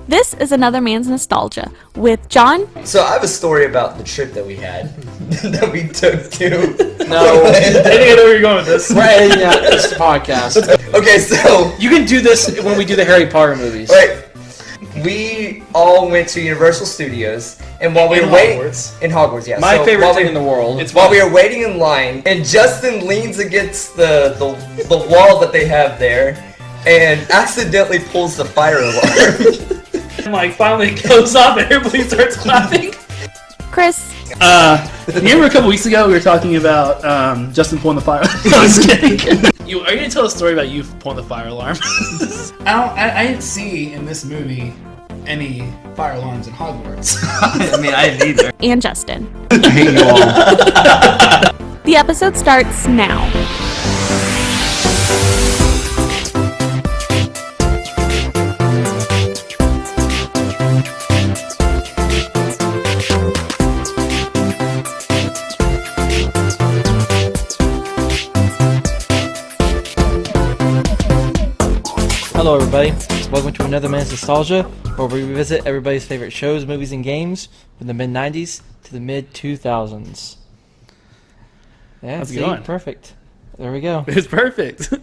This is Another Man's Nostalgia with John. So I have a story about the trip that we had, that we took to... No, I think I know where you're going with this. We're editing out this podcast. Okay, so... You can do this when we do the Harry Potter movies. Right. We all went to Universal Studios, and while we were waiting... In Hogwarts, yeah. My favorite thing in the world. It's while we were waiting in line, and Justin leans against the wall that they have there, and accidentally pulls the fire alarm. And like finally it goes off and everybody starts clapping. Chris. Remember a couple weeks ago we were talking about Justin pulling the fire alarm? No, I was kidding. Are you gonna tell a story about you pulling the fire alarm? I didn't see in this movie any fire alarms in Hogwarts. I mean, I didn't either. And Justin. I hate you all. The episode starts now. Hello everybody, welcome to Another Man's Nostalgia, where we revisit everybody's favorite shows, movies, and games from the mid-90s to the mid-2000s. Yeah, How's it going? Perfect. There we go. It's perfect.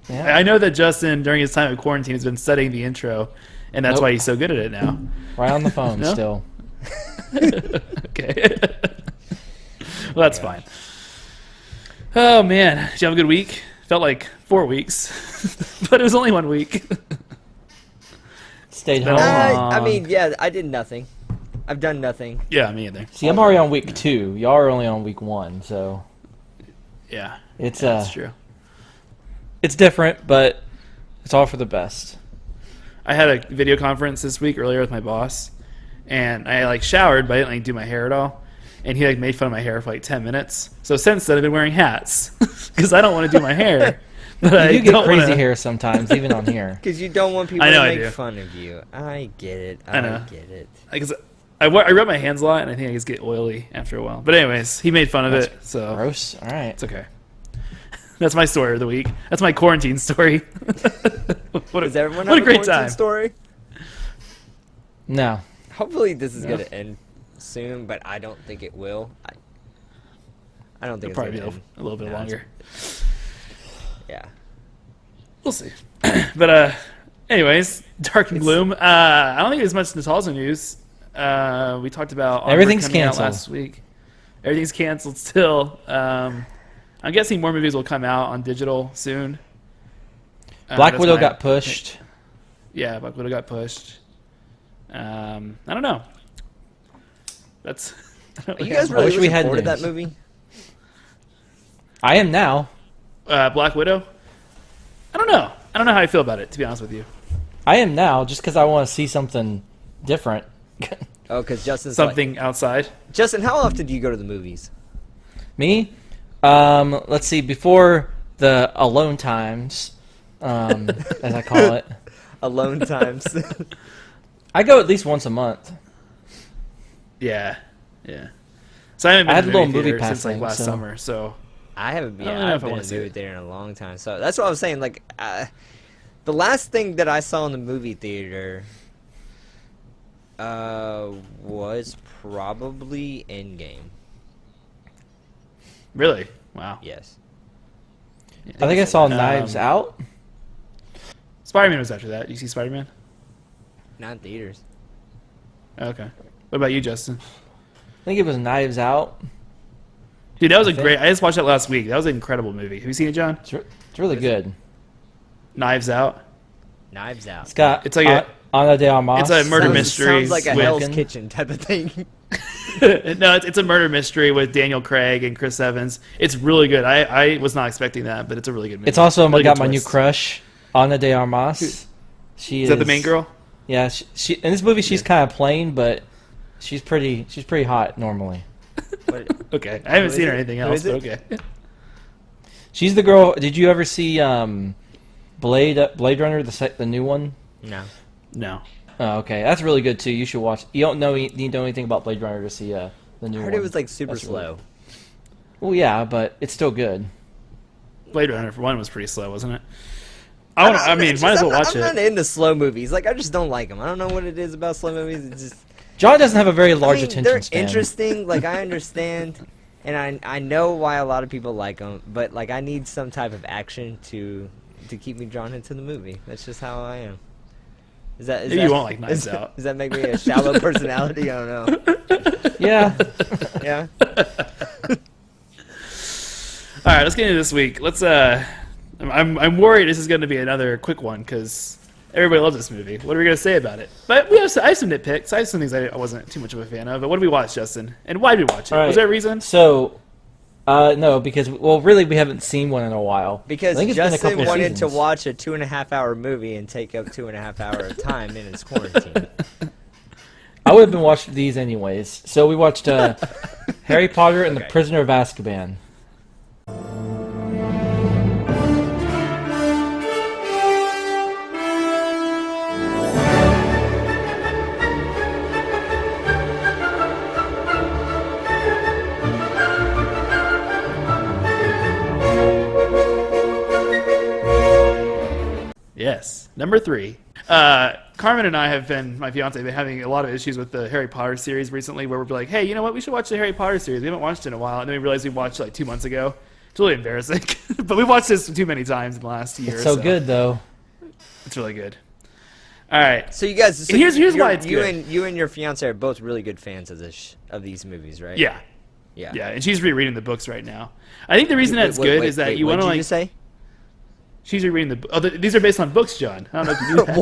Yeah. I know that Justin, during his time of quarantine, has been studying the intro, and that's why he's so good at it now. Right on the phone No? still. Okay. Well, that's fine. Oh, man. Did you have a good week? Felt like 4 weeks, but it was only 1 week. Stayed home. I mean, yeah, I did nothing. I've done nothing. Yeah, me either. See, I'm already on week 2. Y'all are only on week 1, so Yeah, it's that's true. it's different, but it's all for the best. I had a video conference this week earlier with my boss, and I showered, but I didn't do my hair at all. And he made fun of my hair for 10 minutes. So since then, I've been wearing hats because I don't want to do my hair. But You I do get don't crazy wanna... hair sometimes, even on here. Because you don't want people I know to I make do. fun of you. I get it. I know. Get it. I rub my hands a lot, and I think I just get oily after a while. But anyways, he made fun of it, so Gross. All right. it's okay. That's my story of the week. That's my quarantine story. Does everyone what have a great quarantine time. story? No. Hopefully this is going to end soon, but I don't think it will. I don't think It'll it's probably going be to end. a little bit No, longer. Yeah. We'll see. But anyways, dark and gloom. I don't think there's much nostalgia news. We talked about Onward Everything's coming out canceled. last week. Everything's canceled still. I'm guessing more movies will come out on digital soon. Black That's Widow my- got pushed. Yeah, Black Widow got pushed. I don't know. That's. I don't Are you know. guys really wish we looking had forward to that news. movie? I am now. Black Widow? I don't know. I don't know how I feel about it, to be honest with you. I am now, just because I want to see something different. Oh, because Justin's Something outside. Justin, how often do you go to the movies? Me? Let's see. Before the alone times, as I call it, Alone times. I go at least once a month. Yeah. So I haven't been I had to a the little movie movie theater pass since thing, last so- summer. So I haven't. I don't Yeah, know I if I haven't been wanna to see the movie it. theater in a long time. So that's what I was saying. The last thing that I saw in the movie theater was probably Endgame. really, wow. Yes. I think I saw Knives Out. Spider-Man was after that. You see Spider-Man? Not in theaters. Okay. What about you, Justin? I think it was Knives Out. Dude, that was a think- great. I just watched that last week. That was an incredible movie. Have you seen it, John? It's really good. Knives Out. Knives Out. It's got It's like Ana de Armas. It's a murder sounds, mystery. Sounds like a with- Hell's Kitchen type of thing. No, it's a murder mystery with Daniel Craig and Chris Evans. It's really good. I was not expecting that, but it's a really good movie. It's also Really got good my new twist. crush, Ana de Armas. She Is that the main girl? Yeah, she in this movie she's kind of plain, but she's pretty hot normally. What- Okay, I haven't Who seen is her it? anything Who else, is but it? okay. She's the girl. Did you ever see Blade Runner, the new one? No. No. Oh, okay, that's really good too. You should watch. You don't know need to know anything about Blade Runner to see the new I one. heard it was like super That's really- slow. Well, yeah, but it's still good. Blade Runner for one was pretty slow, wasn't it? I mean, might as well watch I'm it. not into slow movies. Like, I just don't like them. I don't know what it is about slow movies. It's just John doesn't have a very large attention they're span. interesting. Like, I understand, and I know why a lot of people like them. But like, I need some type of action to keep me drawn into the movie. That's just how I am. Is Maybe that you won't like Knives Out. Does that make me a shallow personality? I don't know. Yeah. Yeah. All right, let's get into this week. Let's. I'm worried this is going to be another quick one because everybody loves this movie. What are we going to say about it? But I have some nitpicks. I have some things I wasn't too much of a fan of. But what did we watch, Justin? And why did we watch it? All right. Was there a reason? So, no, because really we haven't seen one in a while. Because I think it's been a Justin couple of wanted to seasons. watch a 2.5-hour movie and take up 2.5 hours of time in his quarantine. I would have been watching these anyways. So we watched Harry Potter and the Prisoner of Azkaban. Yes. Number 3. Carmen and I have been, my fiance, been having a lot of issues with the Harry Potter series recently where we're like, hey, you know what? We should watch the Harry Potter series. We haven't watched it in a while. And then we realized we watched it like 2 months ago. It's really embarrassing. But we watched this too many times in the last year. It's so good, though. It's really good. All right. So you guys, Here's why it's you good. and you and your fiance are both really good fans of of these movies, right? Yeah. Yeah. Yeah. And she's rereading the books right now. I think the reason that's good is that you want to What like. did you say? She's rereading the. Oh, these are based on books, John. I don't know if you knew that.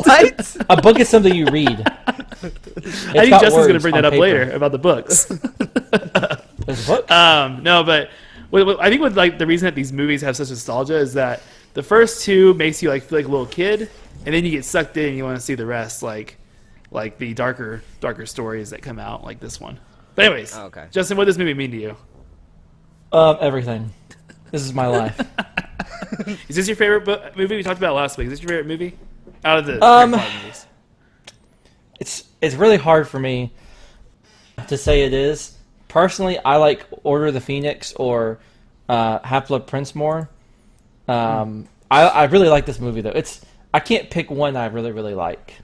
What? A book is something you read. I think Justin's going to bring that up later about the books. There's a book? No, but I think with like the reason that these movies have such nostalgia is that the first 2 makes you like feel like a little kid, and then you get sucked in and you want to see the rest, like the darker stories that come out, like this one. But anyways, Okay. Justin, what does this movie mean to you? Everything. This is my life. Is this your favorite movie? We talked about it last week. Is this your favorite movie out of the Harry Potter movies? It's really hard for me to say it is. Personally, I like Order of the Phoenix or Half-Blood Prince more. I really like this movie, though. I can't pick one I really, really like.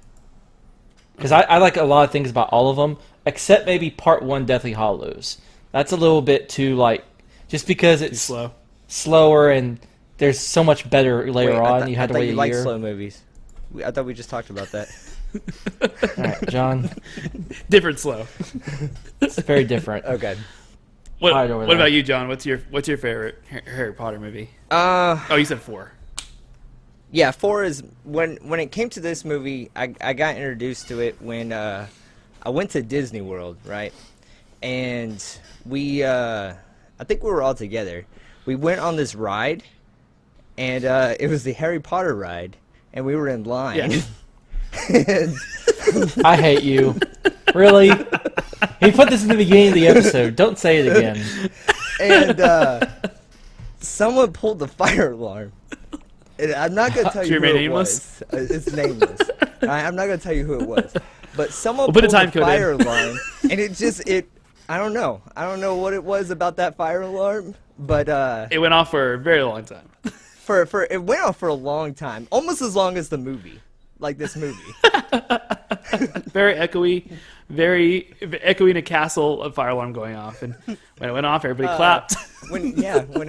Because I like a lot of things about all of them, except maybe Part 1, Deathly Hallows. That's a little bit too, like, just because it's Slow. slower and there's so much better later on. You had to wait a you like year. slow movies. I thought we just talked about that. All right, John. Different slow. It's very different. Okay. What Hide over there. about you, John? What's your favorite Harry Potter movie? Oh, you said 4. Yeah, 4 is when it came to this movie. I got introduced to it when I went to Disney World, right? And we I think we were all together. We went on this ride, and it was the Harry Potter ride, and we were in line. Yeah. And I hate you. Really? He put this in the beginning of the episode. Don't say it again. and someone pulled the fire alarm. And I'm not going to tell you who remain it nameless? was. It's nameless. I'm not going to tell you who it was. But someone We'll put a pulled time the code in. fire alarm, and I don't know. I don't know what it was about that fire alarm, but It went off for a very long time. it went off for a long time, almost as long as the movie, like this movie. Very echoey, very echoey in a castle, a fire alarm going off, and when it went off, everybody clapped. When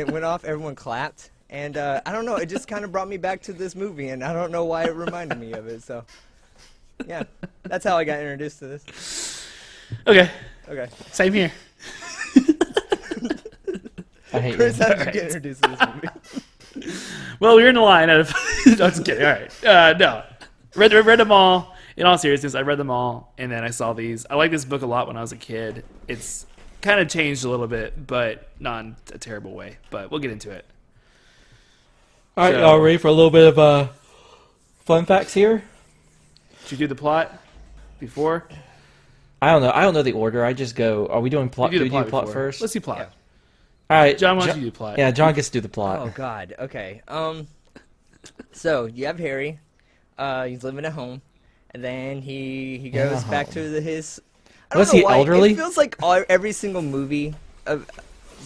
it went off, everyone clapped, and I don't know. It just kind of brought me back to this movie, and I don't know why it reminded me of it. So, yeah, that's how I got introduced to this. Okay, Okay, same here. I hate Chris, you. how did you get introduced to this movie? Well, we were in the line of. I'm just kidding. All right, no, read them all. In all seriousness, I read them all, and then I saw these. I liked this book a lot when I was a kid. It's kind of changed a little bit, but not in a terrible way. But we'll get into it. All right, So- y'all ready for a little bit of fun facts here? Did you do the plot before? I don't know. I don't know the order. I just go. Are we doing plot? We Do we do plot before. first? Let's do plot. Yeah. All right, John, why don't you do plot? Yeah, John gets to do the plot. Oh God. Okay. So you have Harry. He's living at home, and then he goes back to his. I don't Was know he why, elderly? It feels like every single movie,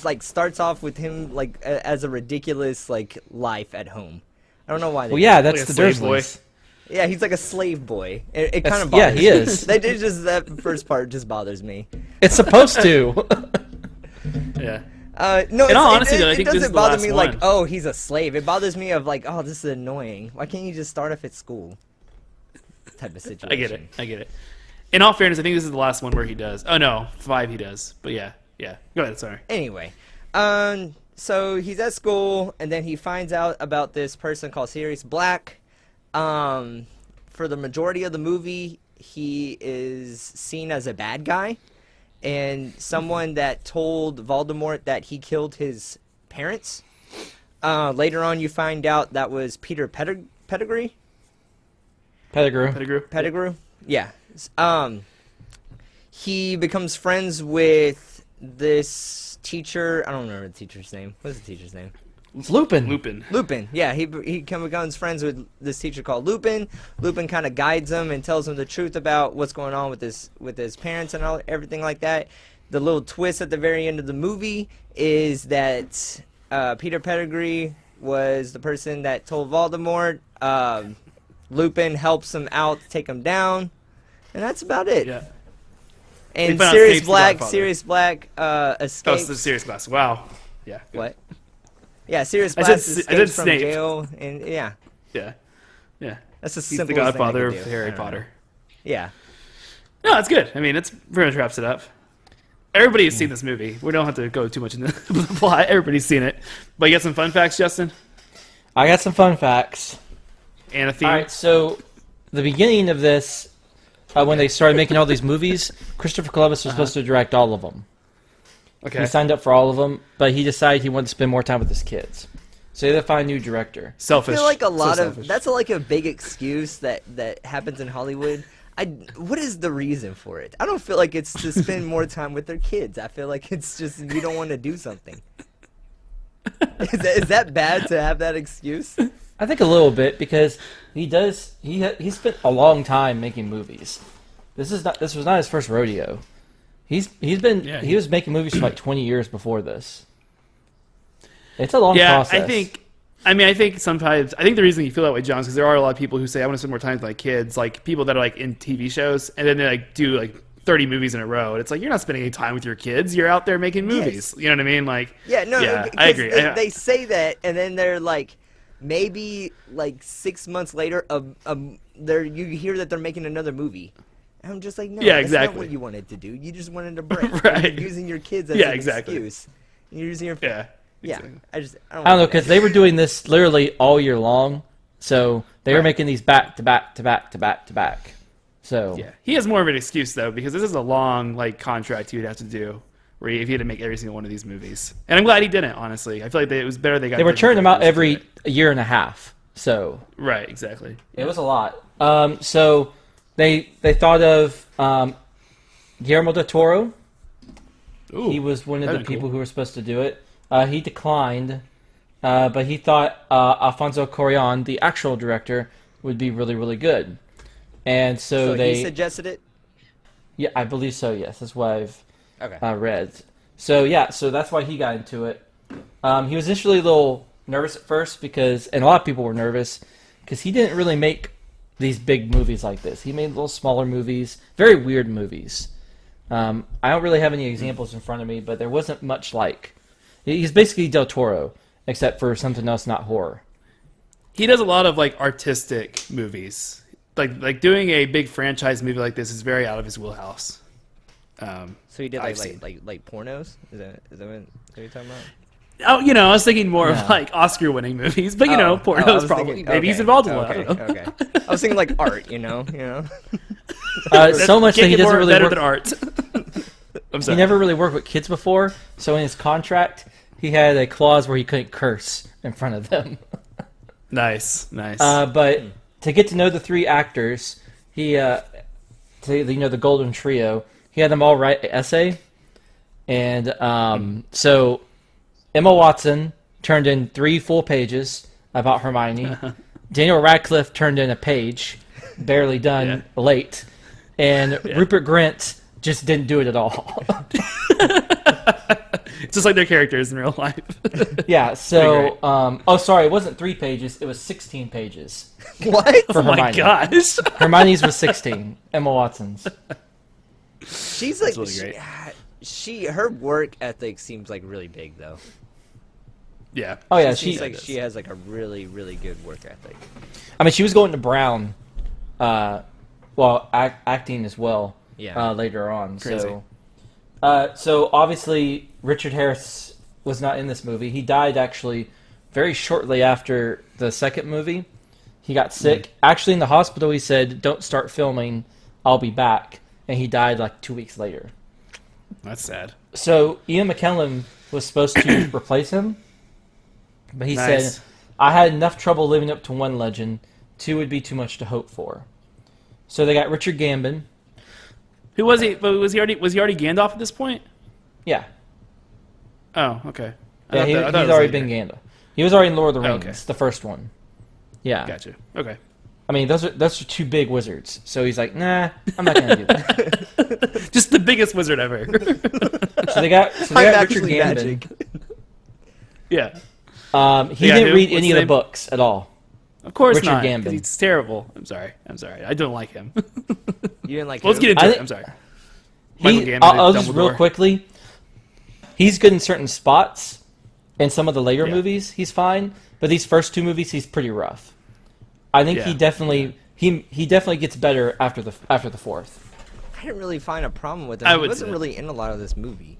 like starts off with him like as a ridiculous like life at home. I don't know why. Well, yeah, Like that's a the slave boy. Dursleys. Yeah, he's like a slave boy. It That's- kind of yeah, bothers he me. is. They did just that first part just bothers me. It's supposed to. Yeah. No, In all it's- honesty, though, I it think this doesn't is the bother last me one. like, oh, he's a slave. It bothers me of like, oh, this is annoying. Why can't you just start off at school? Type of situation. I get it. In all fairness, I think this is the last one where he does. Oh no, 5 he does. But yeah. Go ahead. Sorry. Anyway, so he's at school, and then he finds out about this person called Sirius Black. For the majority of the movie, he is seen as a bad guy, and someone that told Voldemort that he killed his parents. Later on, you find out that was Peter Pettigrew. Pettigrew. Yeah. He becomes friends with this teacher. I don't remember the teacher's name. What's the teacher's name? It's Lupin. Lupin. Yeah, he becomes friends with this teacher called Lupin. Lupin kind of guides him and tells him the truth about what's going on with his parents and everything like that. The little twist at the very end of the movie is that Peter Pettigrew was the person that told Voldemort. Lupin helps him out to take him down, and that's about it. Yeah. And We found out Sirius Snape's the Black Godfather. escapes. Oh, it's the serious class. Wow. Yeah. good. What? Yeah, Sirius I Black said escapes from Snape. jail, and yeah, Yeah. that's the He's the simplest godfather thing I of could do. Harry I don't know. Potter. Yeah. No, it's good. I mean, it's pretty much wraps it up. Everybody has seen this movie. We don't have to go too much into the plot. Everybody's seen it. But you got some fun facts, Justin? I got some fun facts. And a theme? All right, so the beginning of this, when they started making all these movies, Christopher Columbus was supposed to direct all of them. Okay. He signed up for all of them, but he decided he wanted to spend more time with his kids. So they had to find a new director. Selfish. I feel like a So lot of selfish. that's like a big excuse that happens in Hollywood. What is the reason for it? I don't feel like it's to spend more time with their kids. I feel like it's just you don't want to do something. Is that bad to have that excuse? I think a little bit because he spent a long time making movies. This was not his first rodeo. He was making movies for like 20 years before this. It's a long process. I think sometimes the reason you feel that way, John, is because there are a lot of people who say I want to spend more time with my kids, like people that are like in TV shows, and then they like do like 30 movies in a row. And it's like you're not spending any time with your kids. You're out there making movies. Yes. You know what I mean? Like I agree. They say that, and then they're like, maybe like 6 months later, you hear that they're making another movie. And I'm just like, no, that's not what you wanted to do. You just wanted a break. Right. You're using your kids as an excuse. You're using your Yeah. I don't know, because they were doing this literally all year long, so they were making these back to back to back to back to back. So Yeah, he has more of an excuse though because this is a long like contract he would have to do, where if he had to make every single one of these movies. And I'm glad he didn't. Honestly, I feel like it was better they got. they were different churning them out directors every to do year and a half. So it. Right, exactly. it was a lot. So they thought of Guillermo del Toro. Ooh, He was one of the that'd be people cool. who were supposed to do it. He declined, but he thought Alfonso Cuarón, the actual director, would be really, really good. And so he suggested it. Yeah, I believe so. Yes, that's what I've Okay. read. So that's why he got into it. He was initially a little nervous at first and a lot of people were nervous because he didn't really make these big movies like this. He made little smaller movies, very weird movies. I don't really have any examples in front of me, but there wasn't much like. He's basically Del Toro, except for something else, not horror. He does a lot of like artistic movies. Like doing a big franchise movie like this is very out of his wheelhouse. So he did I've like pornos. Is that what you're talking about? Oh, I was thinking more of No. like Oscar-winning movies, but I pornos was probably. thinking- Maybe he's okay, involved in one. okay, I don't know. Okay. I was thinking like art, you know. So much that Can't he get doesn't more really better work. than art. I'm He sorry. never really worked with kids before, so in his contract, he had a clause where he couldn't curse in front of them. Nice. But to get to know the three actors, the Golden Trio, he had them all write an essay, and so Emma Watson turned in 3 full pages about Hermione. Daniel Radcliffe turned in a page, barely done, late, and Rupert Grint just didn't do it at all. just like their characters in real life. Yeah, so, Pretty sorry, it wasn't 3 pages, it was 16 pages. What? For Oh my Hermione. gosh. Hermione's was 16, Emma Watson's. She's like really great. her work ethic seems like really big though. Yeah. Oh yeah, She she, seems like she has like a really really good work ethic. I mean, she was going to Brown, acting as well, Yeah. later on. Crazy. So obviously Richard Harris was not in this movie. He died actually very shortly after the second movie. He got sick. Actually, in the hospital, he said, "Don't start filming. I'll be back." And he died like 2 weeks later. That's sad. So Ian McKellen was supposed to replace him, but he Nice. said, "I had enough trouble living up to one legend. 2 would be too much to hope for." So they got Richard Gambon. Who was he? But was he already Gandalf at this point? Yeah, Oh, okay. yeah, I he's thought it was already later. been Gandalf. He was already in Lord of the Oh, Rings, okay. the first one. Yeah, Gotcha. Okay. I mean those are 2 big wizards. So he's like, "Nah, I'm not gonna do that." Just the biggest wizard ever. So they got I'm Richard actually Gambon. magic. Yeah. He Yeah, didn't who? read What's any his of the name? books at all. Of course Richard not. 'Cause Gambon. He's terrible. I'm sorry. I don't like him. You didn't like Let's who? get into I it. thi- I'm sorry. Michael Gambon I'll as just real Dumbledore. quickly. He's good in certain spots. In some of the later Yeah. movies, he's fine. But these first 2 movies, he's pretty rough. I think he Yeah. definitely he definitely gets better after the 4th. I didn't really find a problem with him. I He would wasn't say. really in a lot of this movie.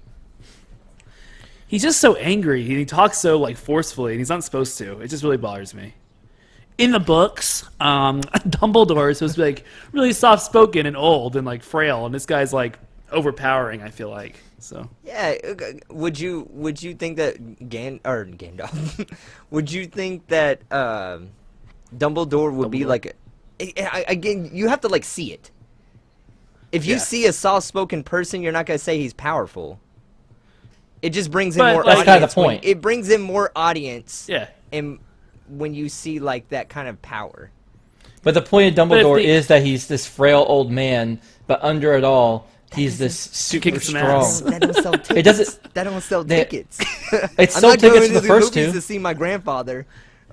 He's just so angry. He talks so like forcefully, and he's not supposed to. It just really bothers me. In the books, Dumbledore is supposed to be like really soft spoken and old and like frail, and this guy's like overpowering. I feel like so. Yeah, would you think that Gandalf? Would you think that Dumbledore would be Dumbledore. like? Again, you have to like see it. If you Yeah. see a soft-spoken person, you're not gonna say he's powerful. It just brings in But, more. like- That's kinda the audience when- point. It brings in more audience. Yeah. And when you see like that kind of power. But the point of But if Dumbledore the- is that he's this frail old man, but under it all, he's this super kick some strong. ass. That don't sell tickets. It doesn't- That don't sell they- tickets. It's I'm sold not going tickets to for the first movies 2. to see my grandfather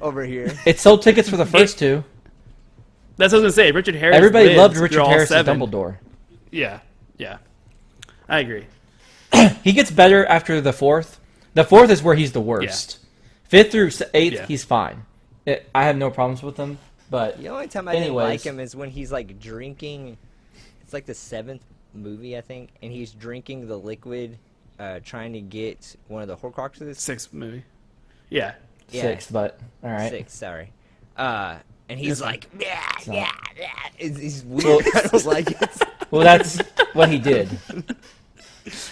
over here. It sold tickets for the first 2. That's what I was gonna say. Richard Harris. Everybody lived loved through Richard all Harris as 7. Dumbledore. Yeah. Yeah. I agree. He gets better after the 4th. The 4th is where he's the worst. 5th through 8th, Yeah. he's fine. I have no problems with him. But The only time I didn't like anyways, him is when he's like drinking. It's like the 7th movie, I think, and he's drinking the liquid, trying to get one of the Horcruxes. 6th movie. Yeah. Yeah. 6th, but all right. 6, sorry. And he's like, yeah, not- yeah, yeah. He's weird. Well- I don't like it. Well, that's what he did.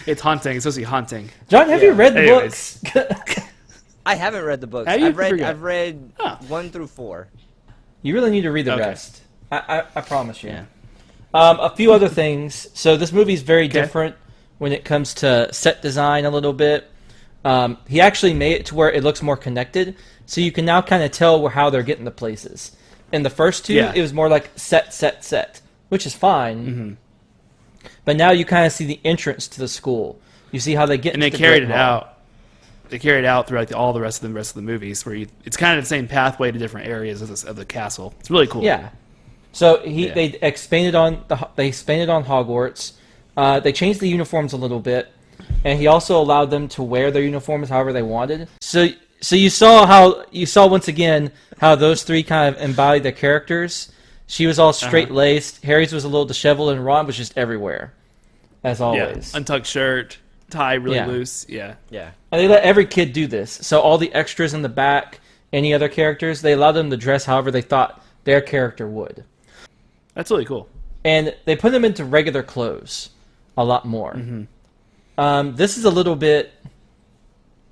It's haunting. It's supposed to be haunting. John, have Yeah. you read the Anyways. books? I haven't read the books. Have you? I've read. Forget. I've read Huh. 1 through 4. You really need to read the Okay. rest. I promise you. Yeah. A few other things. So this movie's very Okay. different when it comes to set design a little bit. He actually made it to where it looks more connected, so you can now kind of tell how they're getting the places. In the first 2, Yeah. it was more like set, which is fine. Mm-hmm. But now you kind of see the entrance to the school. You see how they get And they into the carried it Great Hall. out. They carried it out throughout all the rest of the movies, where it's kind of the same pathway to different areas of the castle. It's really cool. Yeah. So Yeah. they expanded on Hogwarts. They changed the uniforms a little bit, and he also allowed them to wear their uniforms however they wanted. So you saw once again how those 3 kind of embodied their characters. She was all straight laced. Harry's was a little disheveled, and Ron was just everywhere, as Yeah. always. Untucked shirt, tie really Yeah. loose. Yeah. Yeah. And they let every kid do this. So all the extras in the back, any other characters, they allowed them to dress however they thought their character would. That's really cool. And they put them into regular clothes a lot more. This is a little bit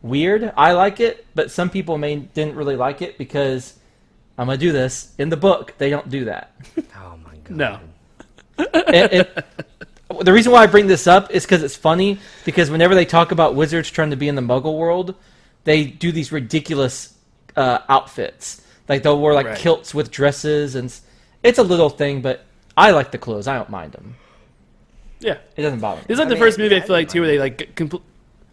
weird. I like it, but some people didn't really like it because I'm gonna do this in the book. They don't do that. Oh my god. No. The reason why I bring this up is because it's funny. Because whenever they talk about wizards trying to be in the Muggle world, they do these ridiculous outfits. Like they'll wear Right. kilts with dresses, and it's a little thing, but I like the clothes. I don't mind them. Yeah. It doesn't bother me. It's like I the mean, first movie. yeah, I feel like I too, where they like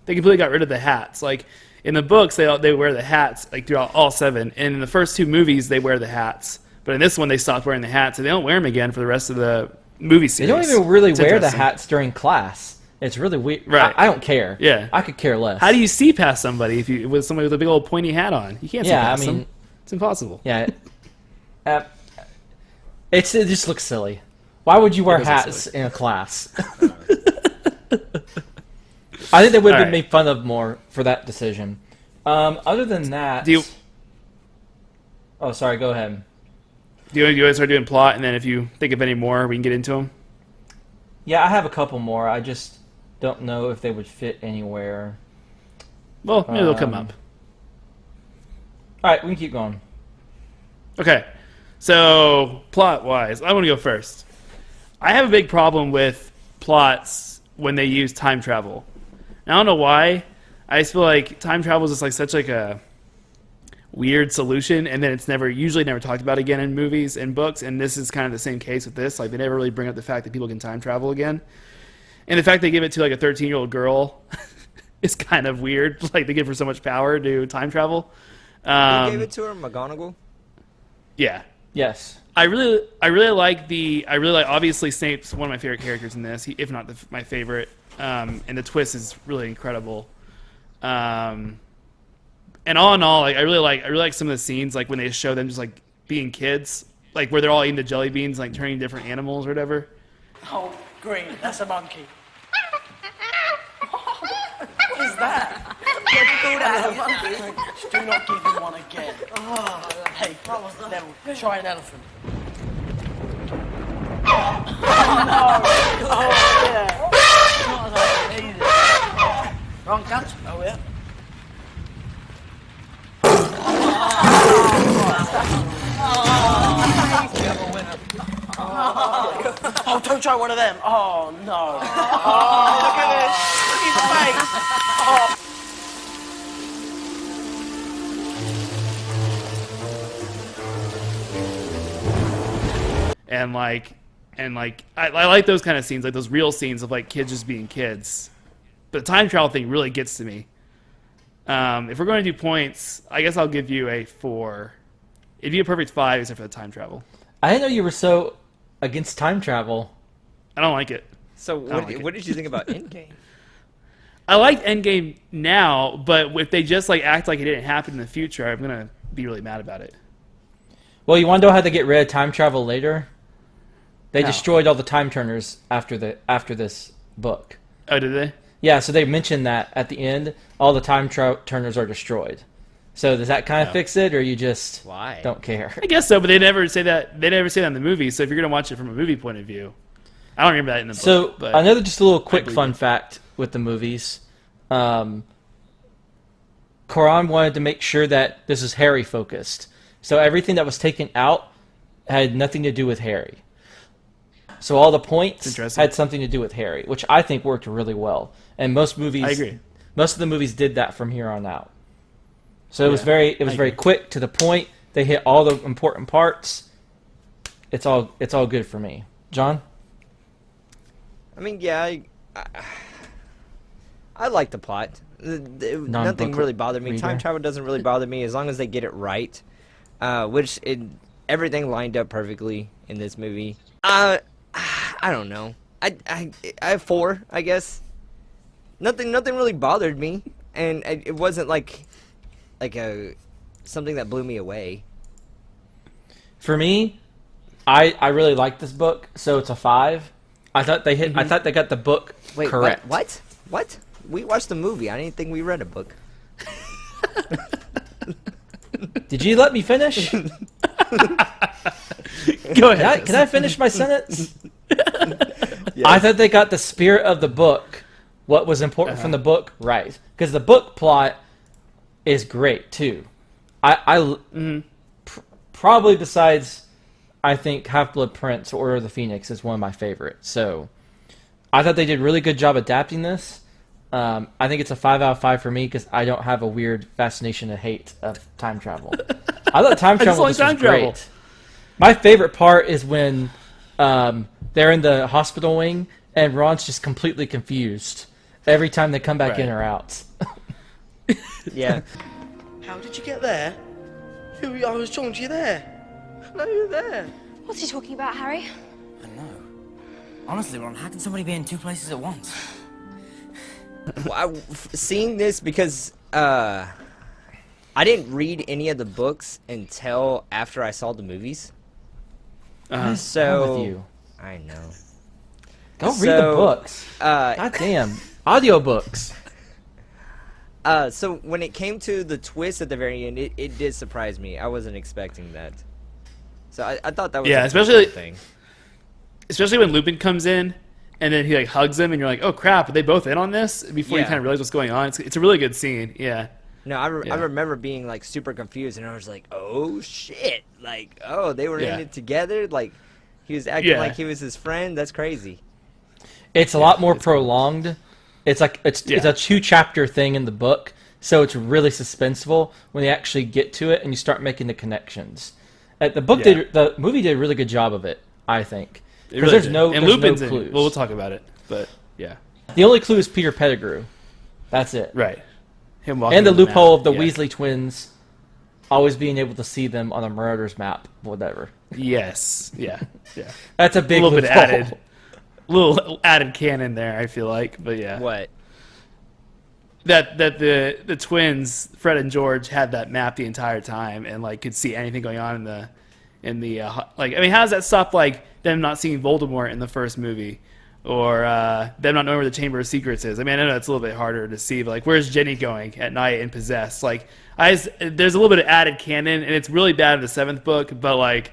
They completely got rid of the hats. Like in the books, they wear the hats like throughout all 7, and in the first 2 movies they wear the hats. But in this one, they stopped wearing the hats, and they don't wear them again for the rest of the movie They series. don't even really It's wear the interesting. hats during class. It's really weird. Right. I don't care. Yeah. I could care less. How do you see past somebody if you with somebody with a big old pointy hat on? You can't see Yeah, past I mean, them. It's impossible. Yeah. It just looks silly. Why would you wear It does look hats in a class? I think they would have been Alright. made fun of more for that decision. Other than that... Do you Oh, sorry, go ahead. do you want to start doing plot, and then if you think of any more, we can get into them? Yeah, I have a couple more. I just don't know if they would fit anywhere. Well, maybe they'll come Um, up. Alright, we can keep going. Okay, so plot-wise, I want to go first. I have a big problem with plots when they use time travel. And I don't know why. I just feel like time travel is just like such like a weird solution, and then it's usually never talked about again in movies and books. And this is kind of the same case with this. Like they never really bring up the fact that people can time travel again, and the fact they give it to like a 13-year-old girl is kind of weird. Like they give her so much power to time travel. Who gave it to her? McGonagall? Yeah. Yes. I really like obviously Snape's one of my favorite characters in this, if not my favorite, and the twist is really incredible. And all in all, like I really like some of the scenes, like when they show them just like being kids, like where they're all eating the jelly beans, like turning different animals or whatever. Oh, green, that's a monkey. What is that? That's a monkey. Do not give him one again. Hey, Neville, try an elephant. Oh, yeah. Not that easy. Wrong catch. Oh, yeah. Oh, don't try one of them. Oh, no. Oh, look at this. Look at his face. Oh. And I like those kind of scenes, like those real scenes of like kids just being kids. But the time travel thing really gets to me. If we're going to do points, I guess I'll give you a 4. It'd be a perfect 5 except for the time travel. I didn't know you were so against time travel. I don't like it. So what did you think about Endgame? I like Endgame now, but if they just like act like it didn't happen in the future, I'm gonna be really mad about it. Well, you want to know how they get rid of time travel later? They How? destroyed all the time turners after this book. Oh, did they? Yeah, so they mentioned that at the end, all the time turners are destroyed. So does that kind of fix it, or you just Why? don't care? I guess so, but they never say that. They never say that in the movie. So if you're gonna watch it from a movie point of view, I don't remember that in the So book. But another just a little quick believe fun it. fact with the movies. Coran wanted to make sure that this is Harry focused. So everything that was taken out had nothing to do with Harry. So all the points Interesting. had something to do with Harry, which I think worked really well. And most movies, I agree. Most of the movies did that from here on out. So it was Yeah, very I very agree. quick to the point. They hit all the important parts. It's all good for me. John? I mean, yeah, I like the plot. Nothing Non-book really bothered me. reader. Time travel doesn't really bother me as long as they get it right, which everything lined up perfectly in this movie. I don't know. I have 4, I guess. Nothing really bothered me, and it wasn't like something that blew me away. For me, I really like this book, so it's a 5. I thought they hit. I thought they got the book Wait, correct. What? We watched the movie. I didn't think we read a book. Did you let me finish? Go Can ahead. I finish my sentence? I thought they got the spirit of the book, what was important from the book, right? Because the book plot is great too. Probably besides, I think Half-Blood Prince or Order of the Phoenix is one of my favorites. So I thought they did a really good job adapting this. I think it's a 5 out of 5 for me because I don't have a weird fascination and hate of time travel. I thought time travel like was time great. travel. My favorite part is when they're in the hospital wing and Ron's just completely confused. every time they come back Right. in or out. Yeah. How did you get there? I was talking to you there. No, you're there. What's he talking about, Harry? I know. Honestly, Ron, how can somebody be in two places at once? Well, seeing this because I didn't read any of the books until after I saw the movies. So Wrong with you? I know. Go read the books. Uh, God damn. Audiobooks. So when it came to the twist at the very end, it did surprise me. I wasn't expecting that. So I thought that was Yeah, a especially- cool thing. Especially when Lupin comes in, and then he like hugs him, and you're like, "Oh crap! Are they both in on this?" Before you Yeah. kind of realize what's going on. It's a really good scene. Yeah. No, I Yeah. remember being like super confused, and I was like, "Oh shit!" Like, oh, they were Yeah. in it together. Like, he was acting Yeah. like he was his friend. That's crazy. It's a lot more prolonged. It's like it's a 2-chapter thing in the book, so it's really suspenseful when they actually get to it and you start making the connections. The movie did a really good job of it, I think. It Because really there's did. no and there's Lupin's no in. clues. Well, we'll talk about it, but yeah. The only clue is Peter Pettigrew. That's it. Right. Him walking And the on map. loophole of the Yeah. Weasley twins always being able to see them on a murderer's map, whatever. Yes. Yeah. Yeah. That's a A big little bit loophole. added. Little added canon there. I feel like, but yeah. What? That the twins, Fred and George, had that map the entire time and like could see anything going on in the like. I mean, how does that stop like them not seeing Voldemort in the first movie, or them not knowing where the Chamber of Secrets is? I mean, I know that's a little bit harder to see, but like, where's Jenny going at night and possessed? Like, there's a little bit of added canon, and it's really bad in the 7th book, but like,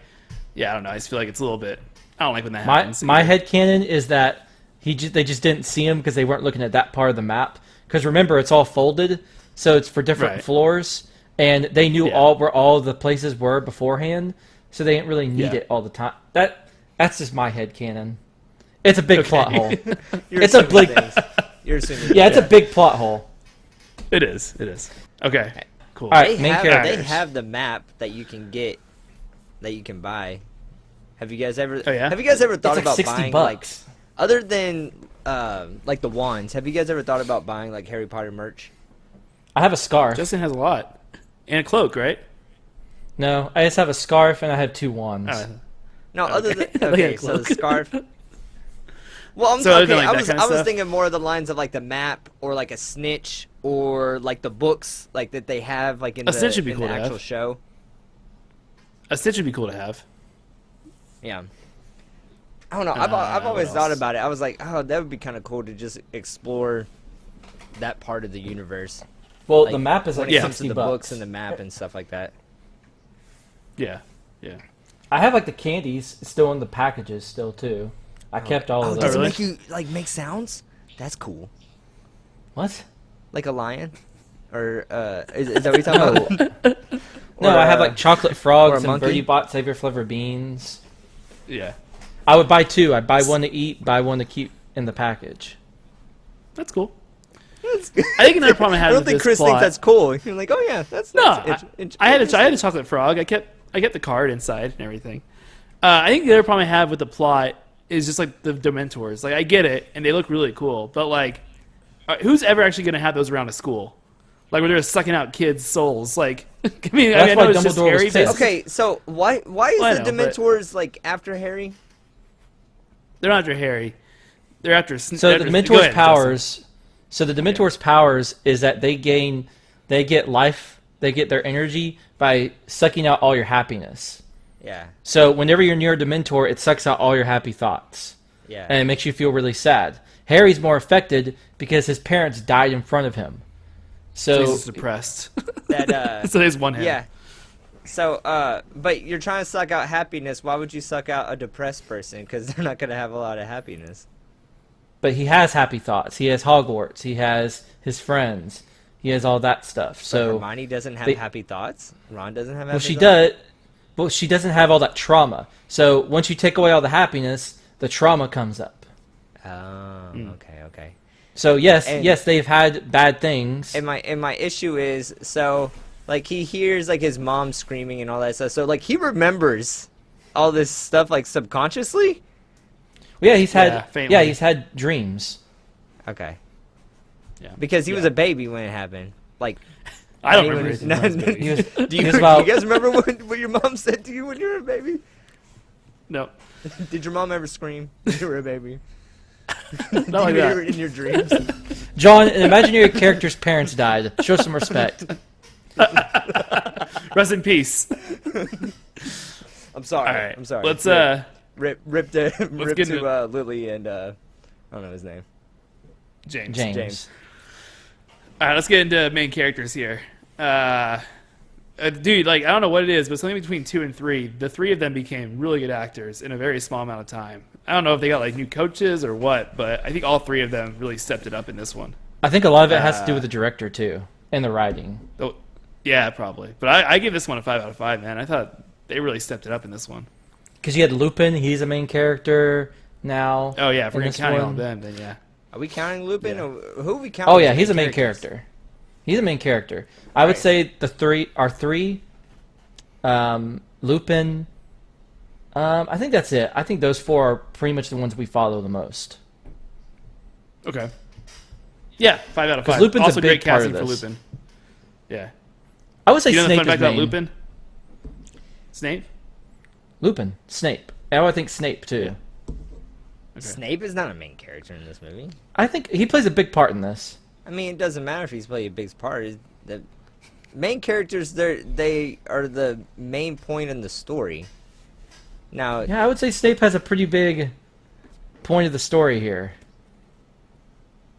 yeah, I don't know. I just feel like it's a little bit. I don't like when that happens. My headcanon is that they just didn't see him because they weren't looking at that part of the map. Because remember, it's all folded, so it's for different Right. floors, and they knew Yeah. where all the places were beforehand, so they didn't really need Yeah. it all the time. That's just my headcanon. It's a big plot hole. You're It's a assuming big- things. You're assuming. Yeah, it's a big plot hole. It is. It is. Okay. Cool. All right. They Main have, characters. they have the map that you can get, that you can buy. Have you guys ever? Oh, yeah? Have you guys ever thought It's like about 60 buying bucks. like, other than like the wands? Have you guys ever thought about buying like Harry Potter merch? I have a scarf. Justin has a lot and a cloak, right? No, I just have a scarf and I have 2 wands. No, other than Like a okay, so the cloak. scarf. Well, I'm So other okay. than, like, I that was kind of stuff? thinking more of the lines of like the map or like a snitch or like the books like that they have like in A the, snitch would be in cool the to actual have. show. A stitch would be cool to have. Yeah. I don't know. I've what always thought else? about it. I was like, oh, that would be kind of cool to just explore that part of the universe. Well, Like, the map is when like it comes to 60 the bucks. books and the map and stuff like that. Yeah. Yeah. I have like the candies still in the packages still too. I kept all Oh, of does those. really? it make you like make sounds? That's cool. What? Like a lion, or is that what you're talking about? No, Or, I have like chocolate frogs or a and monkey? Birdie Bot Savior Flavor beans. Yeah. I would buy 2. I'd buy one to eat, buy one to keep in the package. That's cool. I think another problem I had I don't with think this Chris plot, thinks that's cool. You're like, oh yeah, that's No, I had a interesting. chocolate frog. I kept the card inside and everything. I think the other problem I have with the plot is just like the Dementors. Like I get it, and they look really cool, but like, who's ever actually gonna have those around a school? Like where they're sucking out kids' souls. Like, That's I why know it's just Dumbledore was Harry. pissed. but Okay, so why is Well, I the know, but- Dementors like after Harry? They're not after Harry. They're after. So they're the after- Dementor's go ahead, powers. So the Dementor's powers is that they get life, they get their energy by sucking out all your happiness. Yeah, So whenever you're near a Dementor, it sucks out all your happy thoughts, yeah. and it makes you feel really sad. Harry's more affected because his parents died in front of him. So So he's depressed. That so there's one hand. yeah. So but you're trying to suck out happiness. Why would you suck out a depressed person? Because they're not gonna have a lot of happiness. but he has happy thoughts. He has Hogwarts. He has his friends. He has all that stuff. So So Hermione doesn't have they- happy thoughts. Ron doesn't have. well, happy she thoughts? does. Well, she doesn't have all that trauma. So once you take away all the happiness, the trauma comes up. Oh, okay. So yes, And- yes, they've had bad things. And my issue is, so like he hears like his mom screaming and all that stuff. So like he remembers all this stuff like subconsciously. Well, yeah, Yeah, faintly. he's had dreams. Okay. Yeah. Because he was a baby when it happened. Like, I don't anyone remember who's- anything when I was a baby. He was, do you, he was about you guys remember what your mom said to you when you were a baby? No. Did your mom ever scream when you were a baby? Not Do like you hear that. it in your dreams? John, an imaginary character's parents died. Show some respect. Rest in peace. I'm sorry. All right. I'm sorry. Let's rip to get into- Lily and I don't know his name. James. James. All right, let's get into main characters here. Dude, like I don't know what it is, but something between 2 and 3, the 3 of them became really good actors in a very small amount of time. I don't know if they got like new coaches or what, but I think all 3 of them really stepped it up in this one. I think a lot of it has to do with the director too and the writing. Oh, yeah, probably. But I give this one a 5 out of 5, man. I thought they really stepped it up in this one. Because you had Lupin, he's a main character now. Oh yeah, if we're in gonna this count one. on them, then yeah. Are we counting Lupin? Or who are we counting? Oh yeah, as he's a main characters? character. He's a main character. I would Right. say the 3 are 3. Lupin. I think that's it. I think those 4 are pretty much the ones we follow the most. Okay. Yeah, 5 out of 5. Lupin's a Also big great part of casting for this. Lupin. Yeah. I would say You know the Snape fun is fact about main. Lupin? Snape? Lupin, Snape. I would think Snape too. Okay. Snape is not a main character in this movie. I think he plays a big part in this. I mean, it doesn't matter if he's playing a big part. The main characters, they are the main point in the story. Now, Yeah, I would say Snape has a pretty big point of the story here.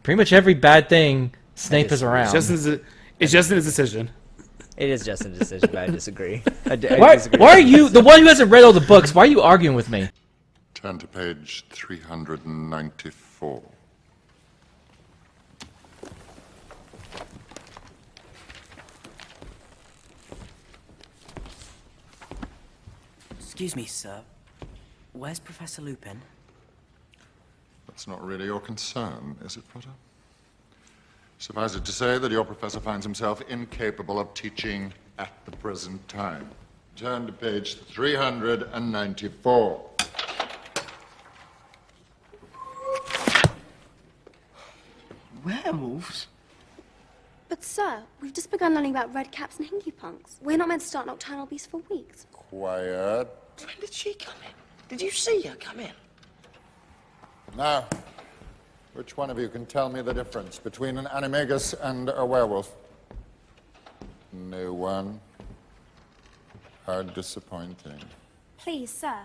Pretty much every bad thing, Snape is around. It's Justin's decision. it is Justin's decision, but I disagree. I Why disagree. are you, the one who hasn't read all the books, why are you arguing with me? Turn to page 394. Excuse me, sir. Where's Professor Lupin? That's not really your concern, is it, Potter? Suffice it to say that your professor finds himself incapable of teaching at the present time. Turn to page 394. Werewolves? But sir, we've just begun learning about red caps and hinky punks. We're not meant to start Nocturnal Beast for weeks. Quiet. When did she come in? Did you see her come in? Now, which one of you can tell me the difference between an animagus and a werewolf? No one. How disappointing. Please, sir.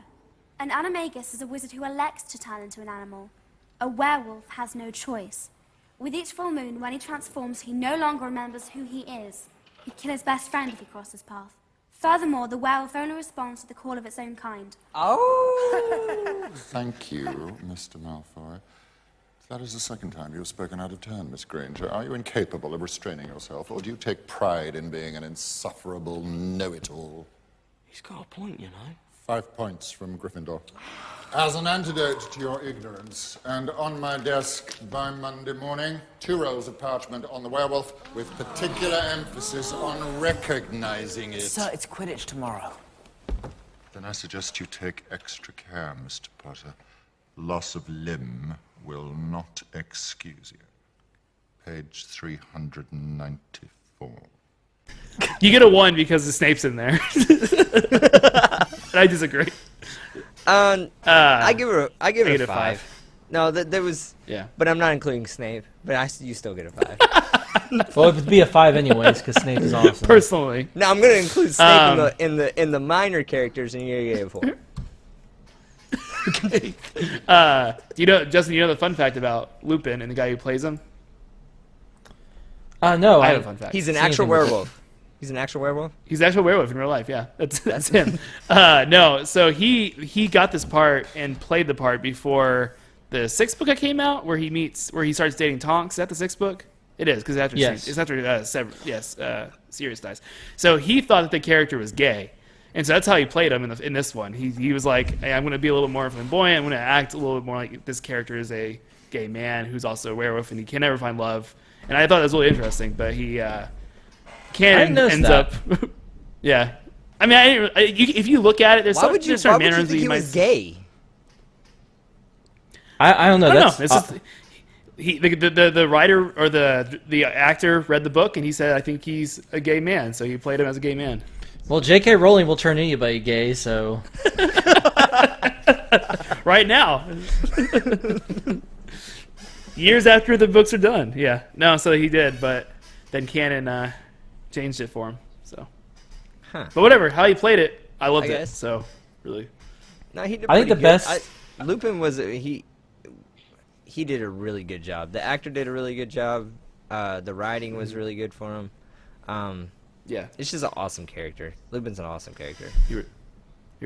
An animagus is a wizard who elects to turn into an animal. A werewolf has no choice. With each full moon, when he transforms, he no longer remembers who he is. He'd kill his best friend if he crossed his path. Furthermore, the werewolf only responds to the call of its own kind. Oh! Thank you, Mr. Malfoy. That is the second time you have spoken out of turn, Miss Granger. Are you incapable of restraining yourself, or do you take pride in being an insufferable know-it-all? He's got a point, you know. 5 points from Gryffindor. As an antidote to your ignorance, and on my desk by Monday morning, 2 rolls of parchment on the werewolf, with particular emphasis on recognizing it. Sir, it's Quidditch tomorrow. Then I suggest you take extra care, Mr. Potter. Loss of limb will not excuse you. Page 394. You get a 1 because the Snape's in there. And I disagree. I give it I a get a 5. No, there was. Yeah. But I'm not including Snape. But you still get a 5. Well, it would be a 5 anyways, because Snape is awesome. Personally. No, I'm gonna include Snape in the minor characters, and you're gonna get a 4. Okay. Justin, you know the fun fact about Lupin and the guy who plays him? No, I have a fun fact. He's an See actual anything with werewolf. He's an actual werewolf. He's an actual werewolf in real life, yeah. That's him. No, so he got this part and played the part before the 6th book that came out, where he starts dating Tonks. Is that the 6th book? It is, because Yes. it's after Sirius dies. So he thought that the character was gay, and so that's how he played him in this one. He was like, hey, I'm going to be a little bit more flamboyant. I'm going to act a little bit more like this character is a gay man who's also a werewolf, and he can never find love. And I thought that was really interesting, but he didn't notice ends that. up, yeah. I mean, if you look at it, there's Why would you certain think mannerisms that he you was might. gay? I don't know. I don't That's, know. It's just, the writer or the actor read the book and he said, I think he's a gay man, so he played him as a gay man. Well, J.K. Rowling will turn anybody gay, so Right now. Years after the books are done. Yeah. No, so he did, but then Canon changed it for him. So. Huh. But whatever, how he played it, I loved I it. guess. So, really. No, he did I think pretty the good. best- Lupin was he did a really good job. The actor did a really good job. The writing was really good for him. Yeah. It's just an awesome character. Lupin's an awesome character. He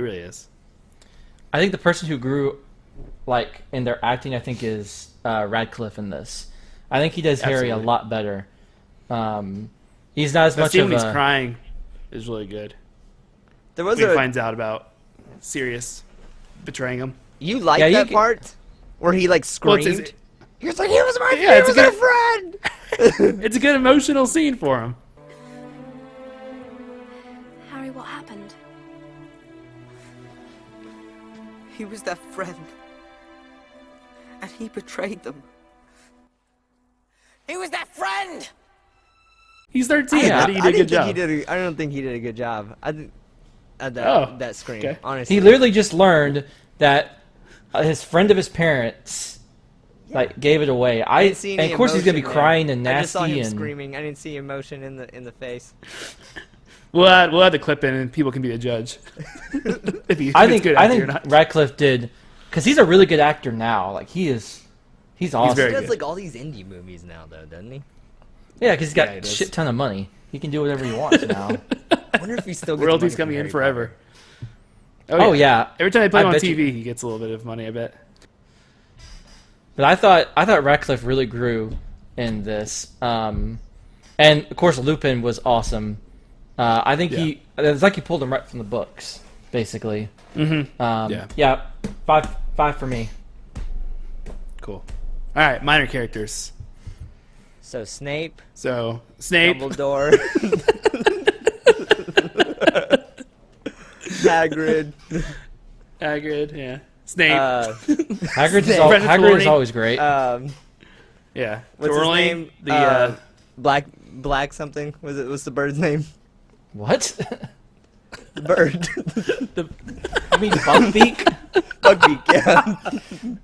really is. I think the person who grew, like, in their acting, I think, is Radcliffe in this. I think he does Harry a Absolutely. lot better. He's not as That much scene of when he's a... crying is really good. There was When he a finds out about Sirius betraying him. you like Yeah, you that can- part where he like Well, screamed. it's, He was like, "He was my, Yeah, he it's a was our good- friend." it's a good emotional scene for him. Harry, what happened? He was their friend. And he betrayed them. He was their friend! He's 13. Yeah, I think he did a good job. I don't think he did a good job. That scream. okay. Honestly, He literally just learned that his friend of his parents like gave it away. I didn't see any and of course he's gonna be emotion there. crying and I just saw nasty him and screaming. I didn't see emotion in the face. We'll add the clip in, and people can be the judge. if I it's think good I acting or think not. Radcliffe did because he's a really good actor now. Like he's awesome. very He does good. like all these indie movies now, though, doesn't he? Yeah, because he's got Yeah, he a does. shit ton of money. He can do whatever he wants now. I wonder if he still gets Royalties money from coming in Harry forever. Potter. Oh yeah. Every time they play him I on bet TV, you- he gets a little bit of money, I bet. But I thought Radcliffe really grew in this, and of course Lupin was awesome. I think it's like he pulled him right from the books, basically. Yeah. Yeah, five for me. Cool. All right, minor characters. So Snape, So Snape, Dumbledore, Hagrid. Hagrid, yeah. Snape, Hagrid is Fred Hagrid is Trelawney. always great. yeah. What's Trelawney, his name? The Black something. What's the bird's name? What? The bird. I mean Buckbeak. Buckbeak.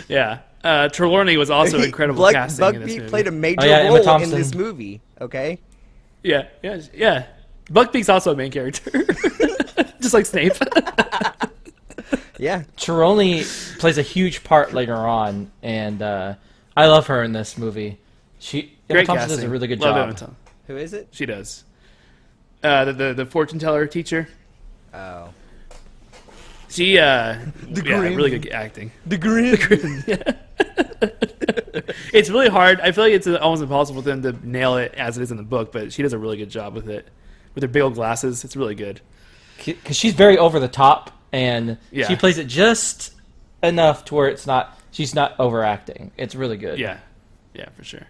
Yeah. yeah. Trelawney was also incredible casting in this Buckbeak movie. played a major Oh, yeah, Emma role in Thompson. this movie. Okay. Yeah. Buckbeak's also a main character, just like Snape. Yeah. Trelawney plays a huge part later on, and I love her in this movie. Emma Great Thompson casting. does a really good Love job. Emma Thompson. Who is it? She does. The fortune teller teacher. Oh. She really good acting. The Grim. It's really hard. I feel like it's almost impossible for them to nail it as it is in the book, but she does a really good job with it. With her big old glasses, it's really good. Because she's very over the top, and Yeah. she plays it just enough to where she's not overacting. It's really good. Yeah, for sure.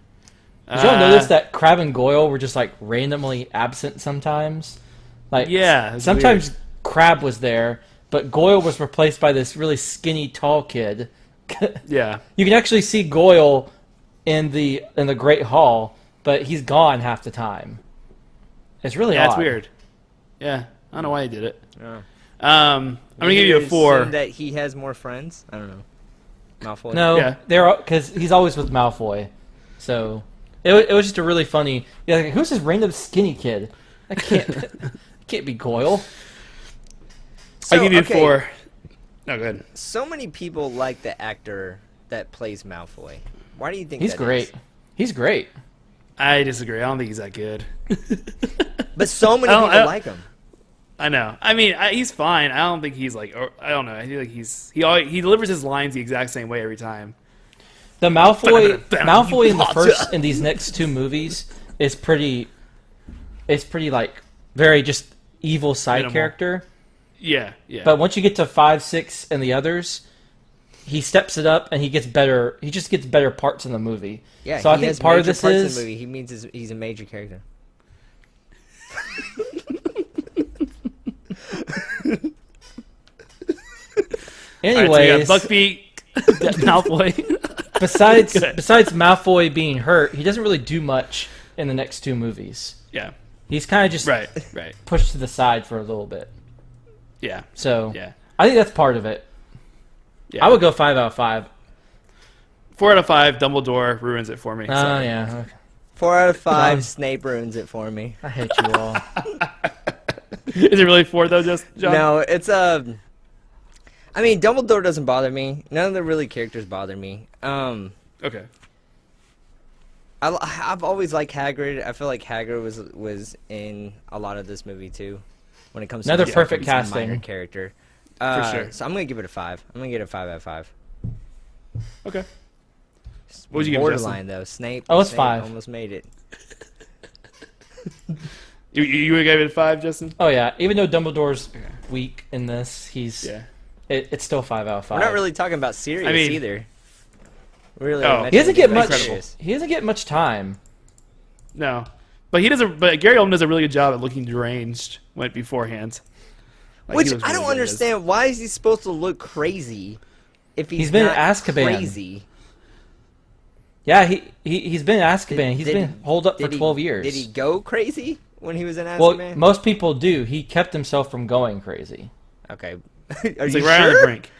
Did y'all notice that Crabbe and Goyle were just like randomly absent sometimes? Like Yeah, it's sometimes weird. Crabbe was there, but Goyle was replaced by this really skinny, tall kid. Yeah, You can actually see Goyle in the Great Hall, but he's gone half the time. It's really odd. it's weird. Yeah, I don't know why he did it. Oh. I'm gonna give you a 4. That he has more friends. I don't know. Malfoy. No, Yeah. they're because he's always with Malfoy, so it was just a really funny. Yeah, like, who's this random skinny kid? That can't be Goyle. So, I'll give you okay, a 4. No, good. So many people like the actor that plays Malfoy. Why do you think He's that great. is? He's great. I disagree. I don't think he's that good. But so many I don't- people like him. I know. I mean, he's fine. I don't think he's like. I don't know. I feel like he delivers his lines the exact same way every time. The Malfoy in these next two movies is pretty. It's pretty like very just evil side Minimal. character. Yeah. But once you get to 5, 6, and the others, he steps it up and he gets better. He just gets better parts in the movie. Yeah, so I he think has part of major this parts in is the movie. He means he's a major character. anyways. All right, so we got Buckbeak, Malfoy. Besides Good. Malfoy being hurt, he doesn't really do much in the next two movies. Yeah. He's kind of just Right. pushed to the side for a little bit. Yeah. So Yeah. I think that's part of it. Yeah. I would go 5 out of 5. 4 out of 5. Dumbledore ruins it for me. Oh, Sorry. yeah. 4 out of 5. Um, Snape ruins it for me. I hate you all. Is it really 4 though, just John? No, it's I mean, Dumbledore doesn't bother me. None of the really characters bother me. Okay. I've always liked Hagrid. I feel like Hagrid was in a lot of this movie too. When it comes Another to perfect he's a minor casting. character. For sure. So I'm gonna give it a 5. I'm gonna get a 5 out of 5. Okay. What would you give it, Borderline though. Snape. Oh, it's Snape 5. Almost made it. You would give it a 5, Justin? Oh, yeah. Even though Dumbledore's weak in this, he's it's still 5 out of 5. We're not really talking about Sirius either. Really, he doesn't get much. He doesn't get much time. No, but he doesn't. But Gary Oldman does a really good job at looking deranged beforehand. Like, Which he was I really don't good at his- understand. Why is he supposed to look crazy if he's been not in Azkaban. crazy? Yeah, he's been in Azkaban. He's Did- been holed up for did he- 12 years. Did he go crazy when he was in Well, Azkaban? most people do. He kept himself from going crazy. Okay. Are He's you like right on the sure? brink.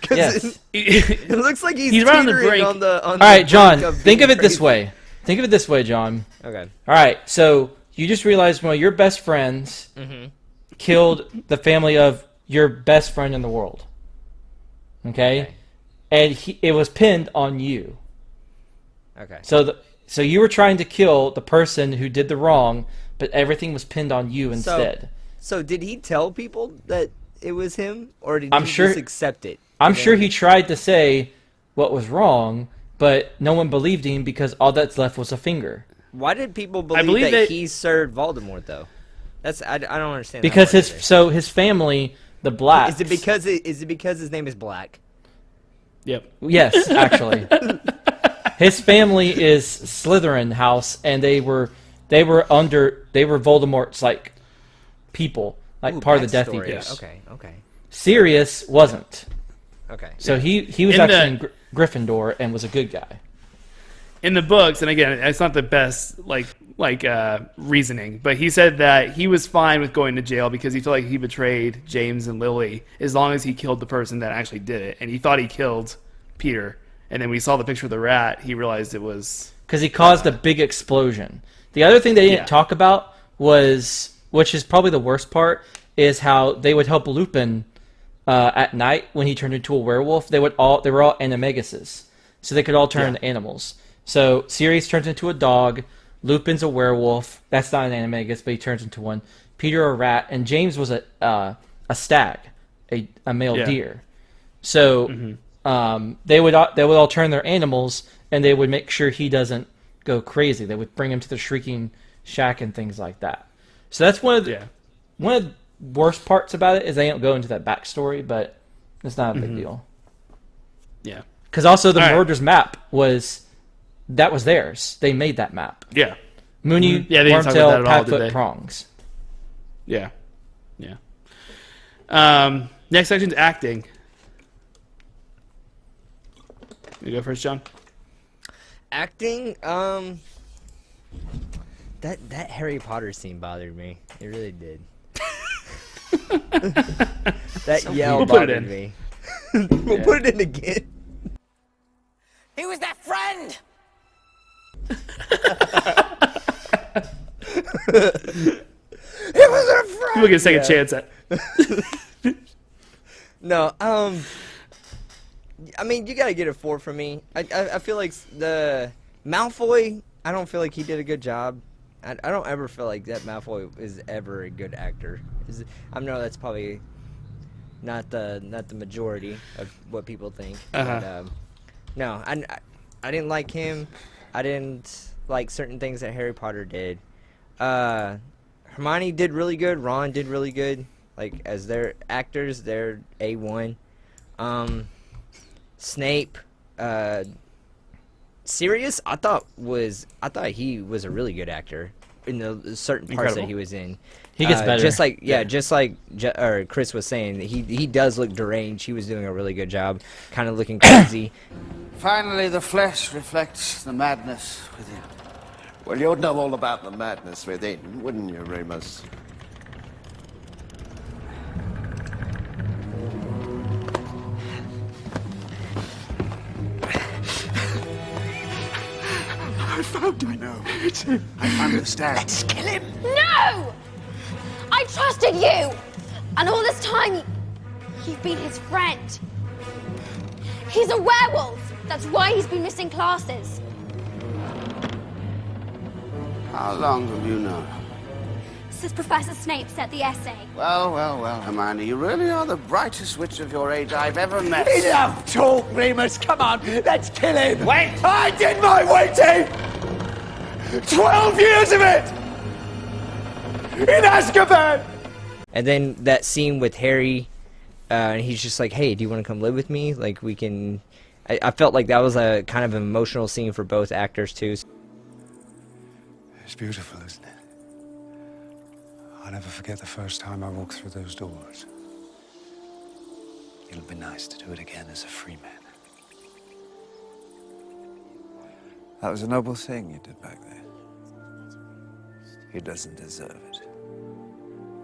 'Cause Yes. it looks like he's right on the teetering brink. on the. On All right, the John. brink Think of being it this crazy. way. Think of it this way, John. Okay. All right. So you just realized one of your best friends killed the family of your best friend in the world. Okay. And it was pinned on you. Okay. So you were trying to kill the person who did the wrong, but everything was pinned on you instead. So did he tell people that it was him, or did I'm he sure- just accept it? I'm sure he tried to say what was wrong, but no one believed him because all that's left was a finger. Why did people believe, believe that that- he served Voldemort though? I don't understand. Because that part his family, the Blacks. either. Is it because his name is Black? Yep. Yes, actually. His family is Slytherin house, and they were Voldemort's like people, like Ooh, part of the Death backstory. Eaters. Okay. Sirius wasn't. Okay. So he was In actually the- in Gryffindor and was a good guy. In the books, and again, it's not the best reasoning, but he said that he was fine with going to jail because he felt like he betrayed James and Lily as long as he killed the person that actually did it, and he thought he killed Peter. And then when he saw the picture of the rat, he realized it was Because he caused a big explosion. The other thing they didn't talk about was, which is probably the worst part, is how they would help Lupin at night when he turned into a werewolf. They were all animaguses, so they could all turn into animals. So Sirius turns into a dog. Lupin's a werewolf. That's not an animagus, but he turns into one. Peter a rat, and James was a stag, a male deer. So they would all turn their animals, and they would make sure he doesn't go crazy. They would bring him to the Shrieking Shack and things like that. So that's one of the worst parts about it is they don't go into that backstory, but it's not a big deal. Yeah. Because also the All right. murder's map was theirs. They made that map. Yeah. Mooney, Yeah, they didn't talk about that Wormtail, at all, did Padfoot, they? Prongs. Yeah. Next section's acting. You go first, John. Acting, that Harry Potter scene bothered me. It really did. That yell We'll put it bothered in. me. We'll put it in again. He was that friend! It was a friend. People get a second chance at. No, I mean, you gotta get a 4 from me. I feel like the Malfoy, I don't feel like he did a good job. I don't ever feel like that Malfoy is ever a good actor. I know that's probably not the majority of what people think. But, no, I didn't like him. I didn't like certain things that Harry Potter did. Hermione did really good. Ron did really good. Like, as their actors, they're A1. Snape, Sirius, I thought he was a really good actor. in the certain parts Incredible. that he was in. He gets better. Just like Chris was saying, he does look deranged. He was doing a really good job, kind of looking crazy. Finally, the flesh reflects the madness within. Well, you'd know all about the madness within, wouldn't you, Remus? I know. It's him. I understand. Let's kill him. No! I trusted you! And all this time, you've been his friend. He's a werewolf. That's why he's been missing classes. How long have you known? Since Professor Snape said the essay. Well, Hermione, you really are the brightest witch of your age I've ever met. Enough talk, Remus. Come on, let's kill him. Wait! I did my waiting. 12 years of it in Azkaban. And then that scene with Harry, and he's just like, "Hey, do you want to come live with me? Like, we can." I felt like that was a kind of an emotional scene for both actors too. It's beautiful, isn't it? I'll never forget the first time I walked through those doors. It'll be nice to do it again as a free man. That was a noble thing you did back there. He doesn't deserve it.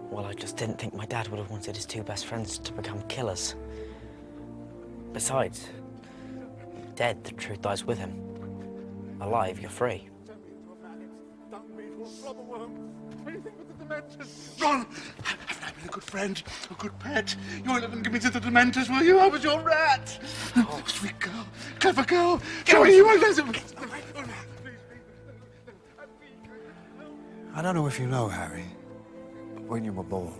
Well, I just didn't think my dad would have wanted his two best friends to become killers. Besides, dead, the truth dies with him. Alive, you're free. Ron, haven't I been a good friend, a good pet? You'll never give me to the Dementors, will you? I was your rat. Oh, sweet girl, clever girl. Show me you won't listen. I don't know if you know, Harry, but when you were born,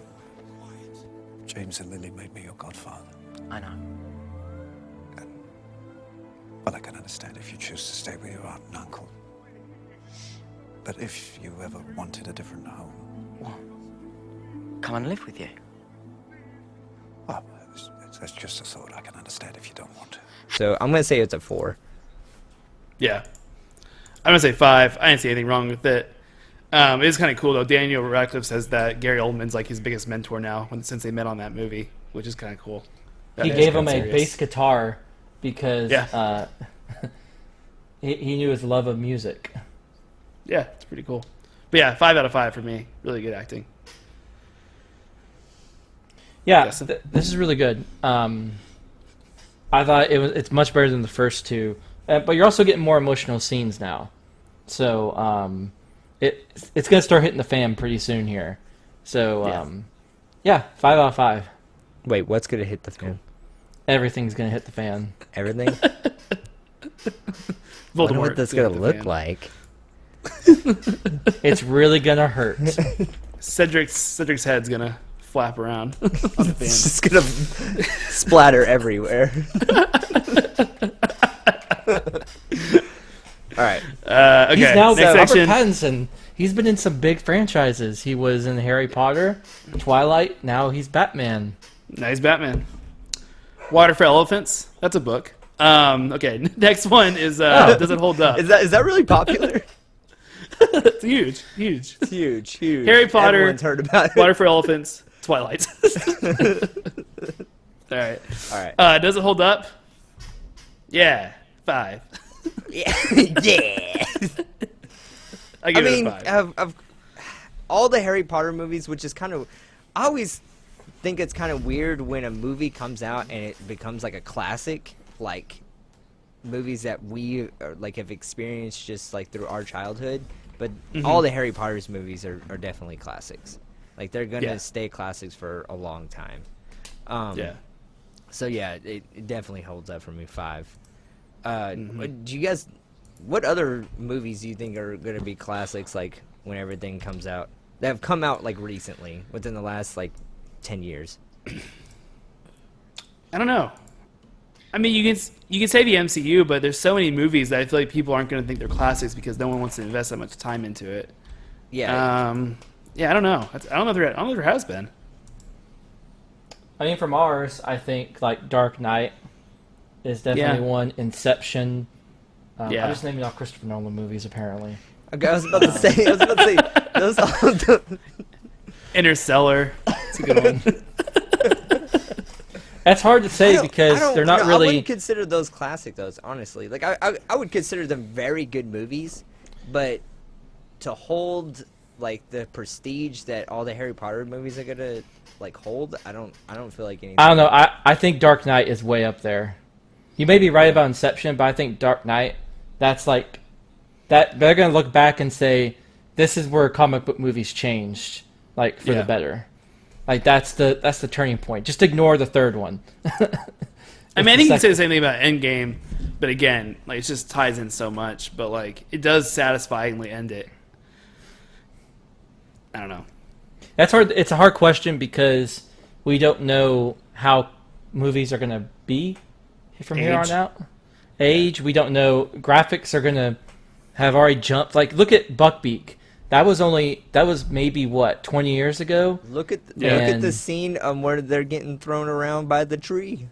James and Lily made me your godfather. I know. Well, I can understand if you choose to stay with your aunt and uncle. But if you ever wanted a different home... What? Come and live with you? Well, that's just a thought. I can understand if you don't want to. So I'm gonna say it's a 4. Yeah. I'm going to say 5. I didn't see anything wrong with it. It is kind of cool, though. Daniel Radcliffe says that Gary Oldman's like his biggest mentor now since they met on that movie, which is kind of cool. He gave him a bass guitar because he knew his love of music. Yeah, it's pretty cool. But yeah, 5 out of 5 for me. Really good acting. Yeah, this is really good. I thought it's much better than the first two, but you're also getting more emotional scenes now. So it's gonna start hitting the fan pretty soon here. So yeah, 5 out of 5. Wait, what's gonna hit the fan? Everything's gonna hit the fan. Everything. I wonder what that's gonna look like. It's really gonna hurt. Cedric's head's gonna flap around on the fan. It's just gonna splatter everywhere. All right. Okay. He's now next Robert section. Pattinson. He's been in some big franchises. He was in Harry Potter, Twilight. Now he's Batman. Now he's Batman. Water for Elephants. That's a book. Okay. Next one is Does It Hold Up? Is that really popular? It's huge. It's huge. Harry Potter. Everyone's heard about it. Water for Elephants. Twilight. All right. Does it hold up? Yeah. 5. Yeah. I give it a 5. Of all the Harry Potter movies, which is kind of, I always think it's kind of weird when a movie comes out and it becomes like a classic, like movies that we like have experienced just like through our childhood. But all the Harry Potter's movies are definitely classics. Like they're gonna stay classics for a long time. So yeah, it definitely holds up for me. 5. Do you guys? What other movies do you think are gonna be classics? Like when everything comes out, that have come out like recently, within the last like 10 years. I don't know. I mean, you can say the MCU, but there's so many movies that I feel like people aren't going to think they're classics because no one wants to invest that much time into it. Yeah. Yeah, I don't know. I don't know if there has been. I mean, from ours, I think like Dark Knight is definitely one. Inception. I'm just naming off Christopher Nolan movies, apparently. Okay, I was about to say those all the... Interstellar. It's a good one. That's hard to say because they're not I really. wouldn't consider those classic, though. Honestly, like I would consider them very good movies, but to hold like the prestige that all the Harry Potter movies are gonna like hold, I don't feel like anything. I don't know. I think Dark Knight is way up there. You may be right about Inception, but I think Dark Knight, that's like that. They're gonna look back and say, this is where comic book movies changed, like for the better. Like that's the turning point. Just ignore the third one. I mean, I think you can say the same thing about Endgame, but again, like it just ties in so much. But like it does satisfyingly end it. I don't know. That's hard. It's a hard question because we don't know how movies are gonna be from here on out. Age, we don't know. Graphics are gonna have already jumped. Like look at Buckbeak. That was maybe what 20 years ago. Look at the scene where they're getting thrown around by the tree.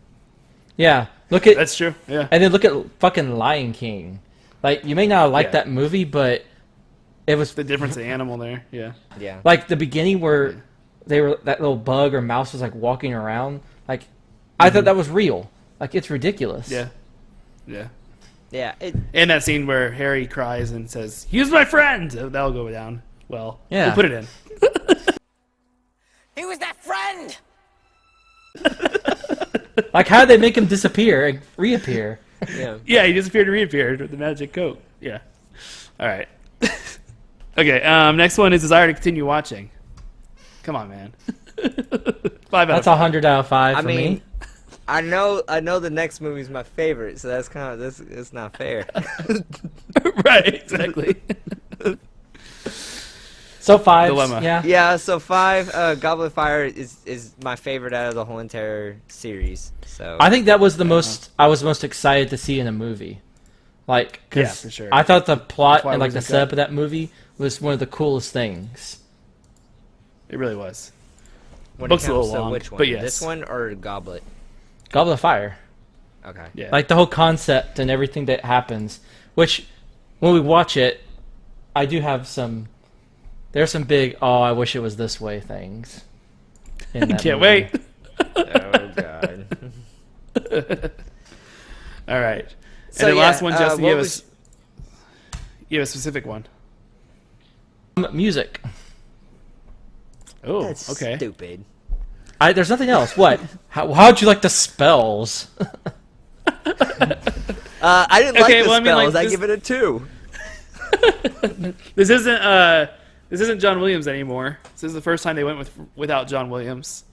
Yeah, look at that's true. Yeah, and then look at fucking Lion King. Like you may not like that movie, but it was the difference in animal there. Yeah, yeah. Like the beginning where they were that little bug or mouse was like walking around. Like I thought that was real. Like it's ridiculous. Yeah, yeah. Yeah, and that scene where Harry cries and says, "He was my friend." That'll go down well. Yeah, we'll put it in. He was that friend. Like how did they make him disappear and reappear? Yeah, he disappeared and reappeared with the magic coat. Yeah. All right. Okay. Next one is desire to continue watching. Come on, man. 5 out That's of 5. 100 out of 5 for me. I know the next movie is my favorite, so that's kind of it's not fair. Right, exactly. So 5, Dilemma. Yeah. So 5, Goblet of Fire is my favorite out of the whole entire series. So I think that was the most I was most excited to see in a movie, like because for sure. I thought the plot That's why and it like the was setup good. of that movie was one of the coolest things. It really was. when Book's it a little comes to long, which one? but yes. This one or Goblet? Goblet of Fire. Okay. Yeah. Like the whole concept and everything that happens, which when we watch it, I do have some. There's some big I wish it was this way things. In that Can't movie. wait. Oh god. All right. So, and then yeah, last one, Justin, what you was- have a specific one. Music. Oh, That's okay. stupid. There's nothing else. What? How'd you like the spells? I didn't like Okay, the well, I mean, like, spells. I this- give it a 2. This isn't John Williams anymore. This is the first time they went without John Williams.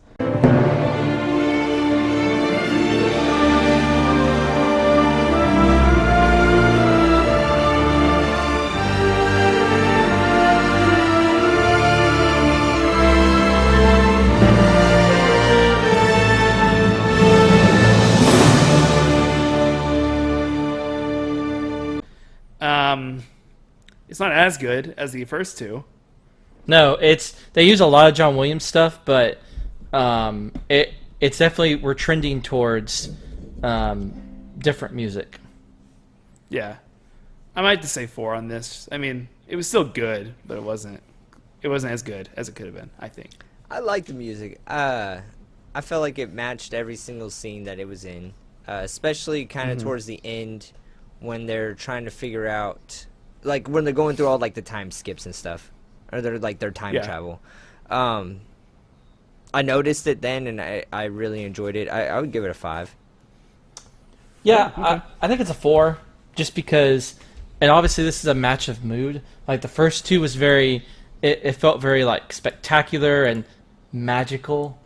It's not as good as the first two. No, they use a lot of John Williams stuff, but it's definitely we're trending towards different music. Yeah, I might have to say 4 on this. I mean, it was still good, but it wasn't as good as it could have been, I think. I like the music. I felt like it matched every single scene that it was in, especially kind of towards the end when they're trying to figure out, like when they're going through all like the time skips and stuff, or their time travel. I noticed it then, and I really enjoyed it. I would give it a 5. Yeah, okay. I think it's a 4, just because, and obviously this is a match of mood. Like the first two was it felt very like spectacular and magical.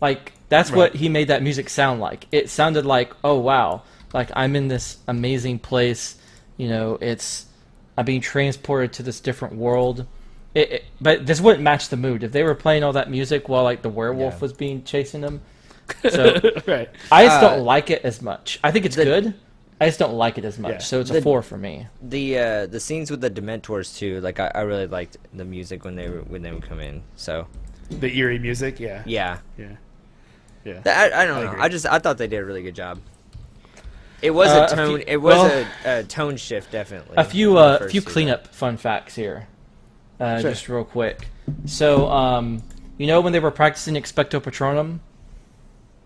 Like that's what he made that music sound like. It sounded like, oh wow, like I'm in this amazing place. You know, I'm being transported to this different world. But this wouldn't match the mood if they were playing all that music while like the werewolf was chasing them. So Right. I just don't like it as much. I think it's good. I just don't like it as much. Yeah. So it's a 4 for me. The scenes with the Dementors too, like I really liked the music when they would come in. So The eerie music, yeah. yeah. Yeah. I don't know. agree. I thought they did a really good job. It was a tone. It was well, a tone shift, definitely. A few when we first did cleanup fun facts here, just real quick. So, you know when they were practicing Expecto Patronum?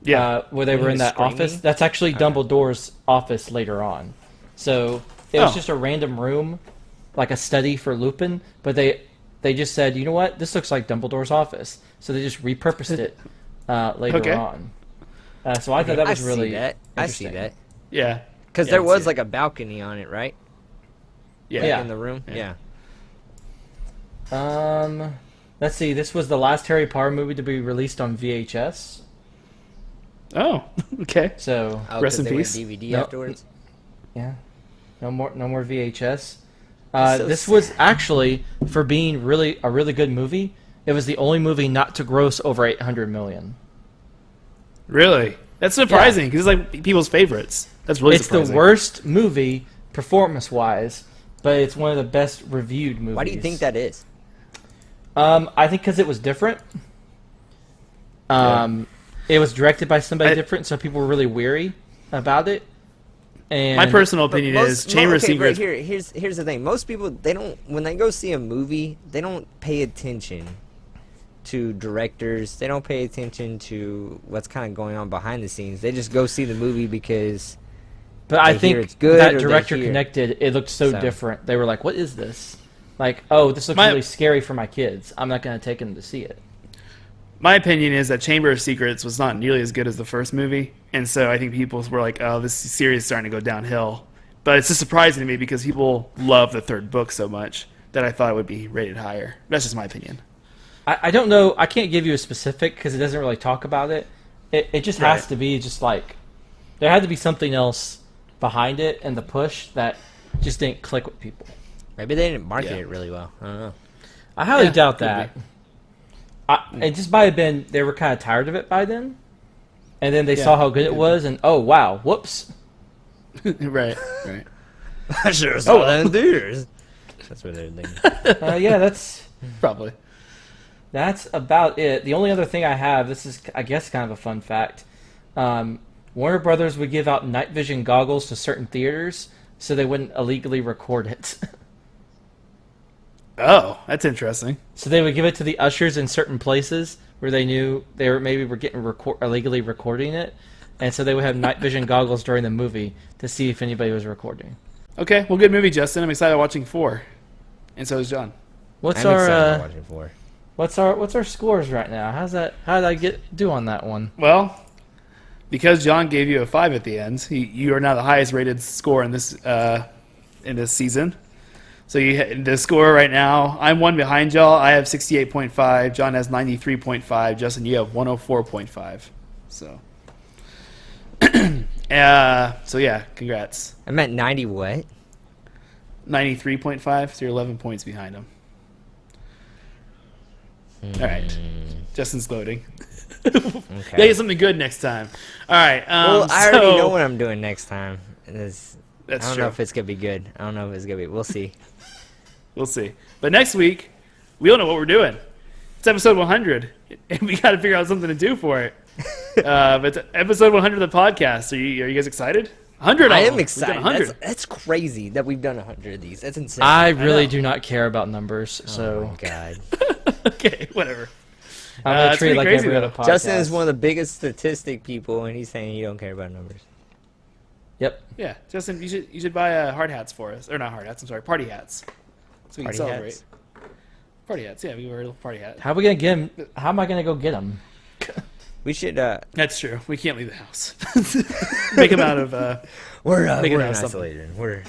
Yeah. Where they were in that office? That's actually Dumbledore's office later on. So it was just a random room, like a study for Lupin, but they just said, you know what, this looks like Dumbledore's office. So they just repurposed it later on. So I thought that was really interesting. I see that. Yeah. Because there was like a balcony on it, right? Yeah. In the room? Yeah. Let's see, this was the last Harry Potter movie to be released on VHS. Oh, okay. So rest in peace. DVD afterwards. Yeah. No more VHS. So this was actually, for being a really good movie, it was the only movie not to gross over 800 million. Really? That's surprising because it's like people's favorites. That's really surprising. It's the worst movie performance-wise, but it's one of the best reviewed movies. Why do you think that is? I think because it was different. It was directed by somebody different, so people were really weary about it. And my personal opinion is Chamber of Secrets. Here's the thing. Most people, they don't, when they go see a movie, they don't pay attention to directors. They don't pay attention to what's kind of going on behind the scenes. They just go see the movie because. But I think it's good, that director connected. It looked so different. They were like, "What is this? Like, oh, this looks really scary for my kids. I'm not going to take them to see it." My opinion is that Chamber of Secrets was not nearly as good as the first movie, and so I think people were like, "Oh, this series is starting to go downhill." But it's just surprising to me because people love the third book so much that I thought it would be rated higher. That's just my opinion. I don't know. I can't give you a specific because it doesn't really talk about it. It just has to be just like there had to be something else behind it and the push that just didn't click with people. Maybe they didn't market it really well. I don't know. I highly doubt that. It just might have been they were kind of tired of it by then, and then they saw how good it was, and oh wow, whoops. right. I should have saw that in theaters. That's what they're thinking. Yeah, that's probably. That's about it. The only other thing I have, this is I guess kind of a fun fact. Warner Brothers would give out night vision goggles to certain theaters so they wouldn't illegally record it. Oh, that's interesting. So they would give it to the ushers in certain places where they knew they were getting illegally recording it, and so they would have night vision goggles during the movie to see if anybody was recording. Okay, well, good movie, Justin. I'm excited watching 4, and so is John. What's I'm our excited watching 4. What's our scores right now? How did I do on that one? Well, because John gave you a 5 at the end, you are now the highest rated score in this season. So the score right now, I'm one behind y'all. I have 68.5. John has 93.5. Justin, you have 104.5. So, so yeah, congrats. I'm at 90 what? 93.5. So you're 11 points behind him. All right, Justin's loading. Okay. Yeah, get something good next time. All right. Well, I already know what I'm doing next time. I don't true. know if it's gonna be good. I don't know if it's gonna be. We'll see. We'll see. But next week, we don't know what we're doing. It's episode 100, and we got to figure out something to do for it. But it's episode 100 of the podcast. Are you guys excited? 100. I am excited. That's crazy that we've done 100 of these. That's insane. I really do not care about numbers. So. Oh my god. Okay, whatever. I'm gonna treat it like every other podcast. Justin is one of the biggest statistic people, and he's saying you don't care about numbers. Yep. Yeah, Justin, you should buy hard hats for us, or not hard hats. I'm sorry, party hats. So we can celebrate. Hats? Party hats. Yeah, we can wear a little party hat. How are we gonna get him? How am I gonna go get them? We should. That's true. We can't leave the house. Make them out of. We're isolated. We're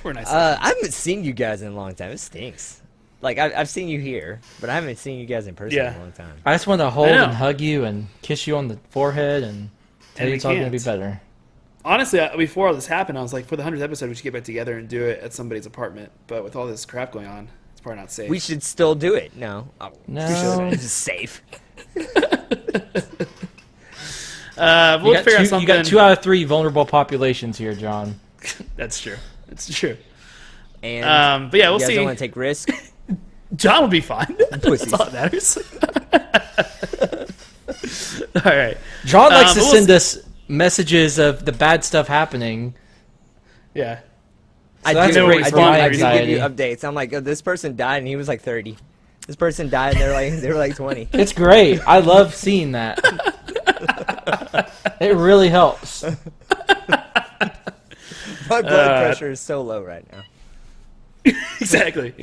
nice. I haven't seen you guys in a long time. It stinks. Like I've seen you here, but I haven't seen you guys in person in a long time. I just want to hold and hug you and kiss you on the forehead and tell you it's all gonna be better. Honestly, before all this happened, I was like, for the 100th episode, we should get back together and do it at somebody's apartment. But with all this crap going on, it's probably not safe. We should still do it. No. No. It's safe. We'll figure out something. You got 2 out of 3 vulnerable populations here, John. That's true. It's true. And but yeah, we'll you guys see. Don't want to take risks. John will be fine. That's all that matters. All right. John likes to send us messages of the bad stuff happening Yeah. I that's do. great I for do. my I do give anxiety. you updates. I'm like, oh, this person died and he was like 30. This person died and they were like 20. It's great. I love seeing that. It really helps. My blood pressure is so low right now. Exactly.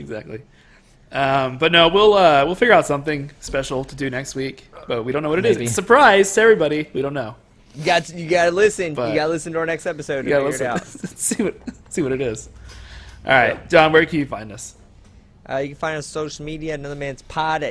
But no, we'll figure out something special to do next week. But we don't know what it is. Maybe. It's a surprise to everybody. We don't know. You gotta listen. But you gotta listen to our next episode to You figure gotta it out. listen. see what it is. All right, John, where can you find us? You can find us on social media, Another Man's Pod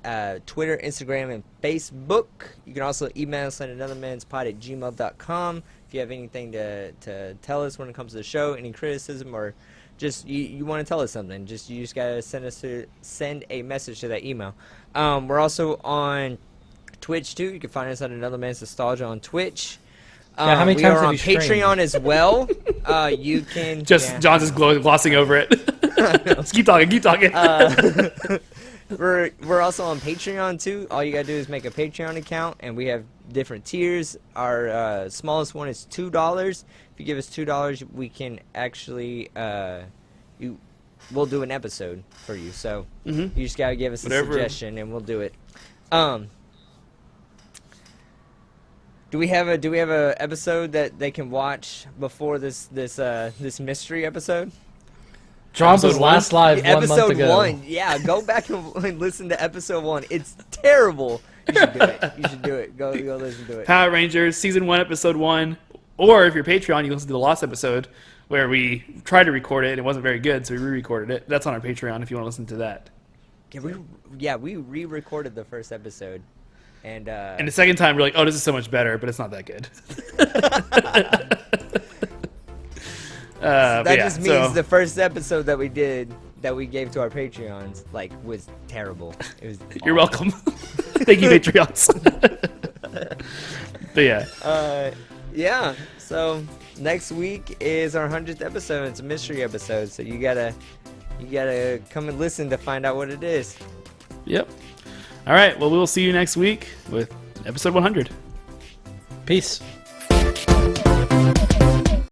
at Twitter, Instagram, and Facebook. You can also email us at anothermanspod@gmail.com if you have anything to tell us when it comes to the show, any criticism, or just you want to tell us something. You just gotta send a message to that email. We're also on Twitch too. You can find us at Another Man's Nostalgia on Twitch. Yeah, how many we times are have on you streamed? Patreon as well. You can John's just glossing over it. Just keep talking. We're also on Patreon too. All you gotta do is make a Patreon account, and we have different tiers. Our smallest one is $2. If you give us $2, we can actually we'll do an episode for you. So you just gotta give us a suggestion, and we'll do it. Do we have a episode that they can watch before this mystery episode? John was last live 1 month Episode ago. 1, yeah. Go back and listen to episode 1. It's terrible. You should do it. You should do it. Go listen to it. Power Rangers Season 1, Episode 1. Or if you're Patreon, you can listen to the Lost episode where we tried to record it and it wasn't very good, so we re-recorded it. That's on our Patreon if you want to listen to that. We re-recorded the first episode. And the second time, we're like, oh, this is so much better, but it's not that good. That just means the first episode that we did, that we gave to our Patreons, was terrible. It was You're welcome. Thank you, Patreons. But yeah. Yeah. So next week is our 100th episode. It's a mystery episode, so you gotta come and listen to find out what it is. Yep. All right. Well, we'll see you next week with episode 100. Peace.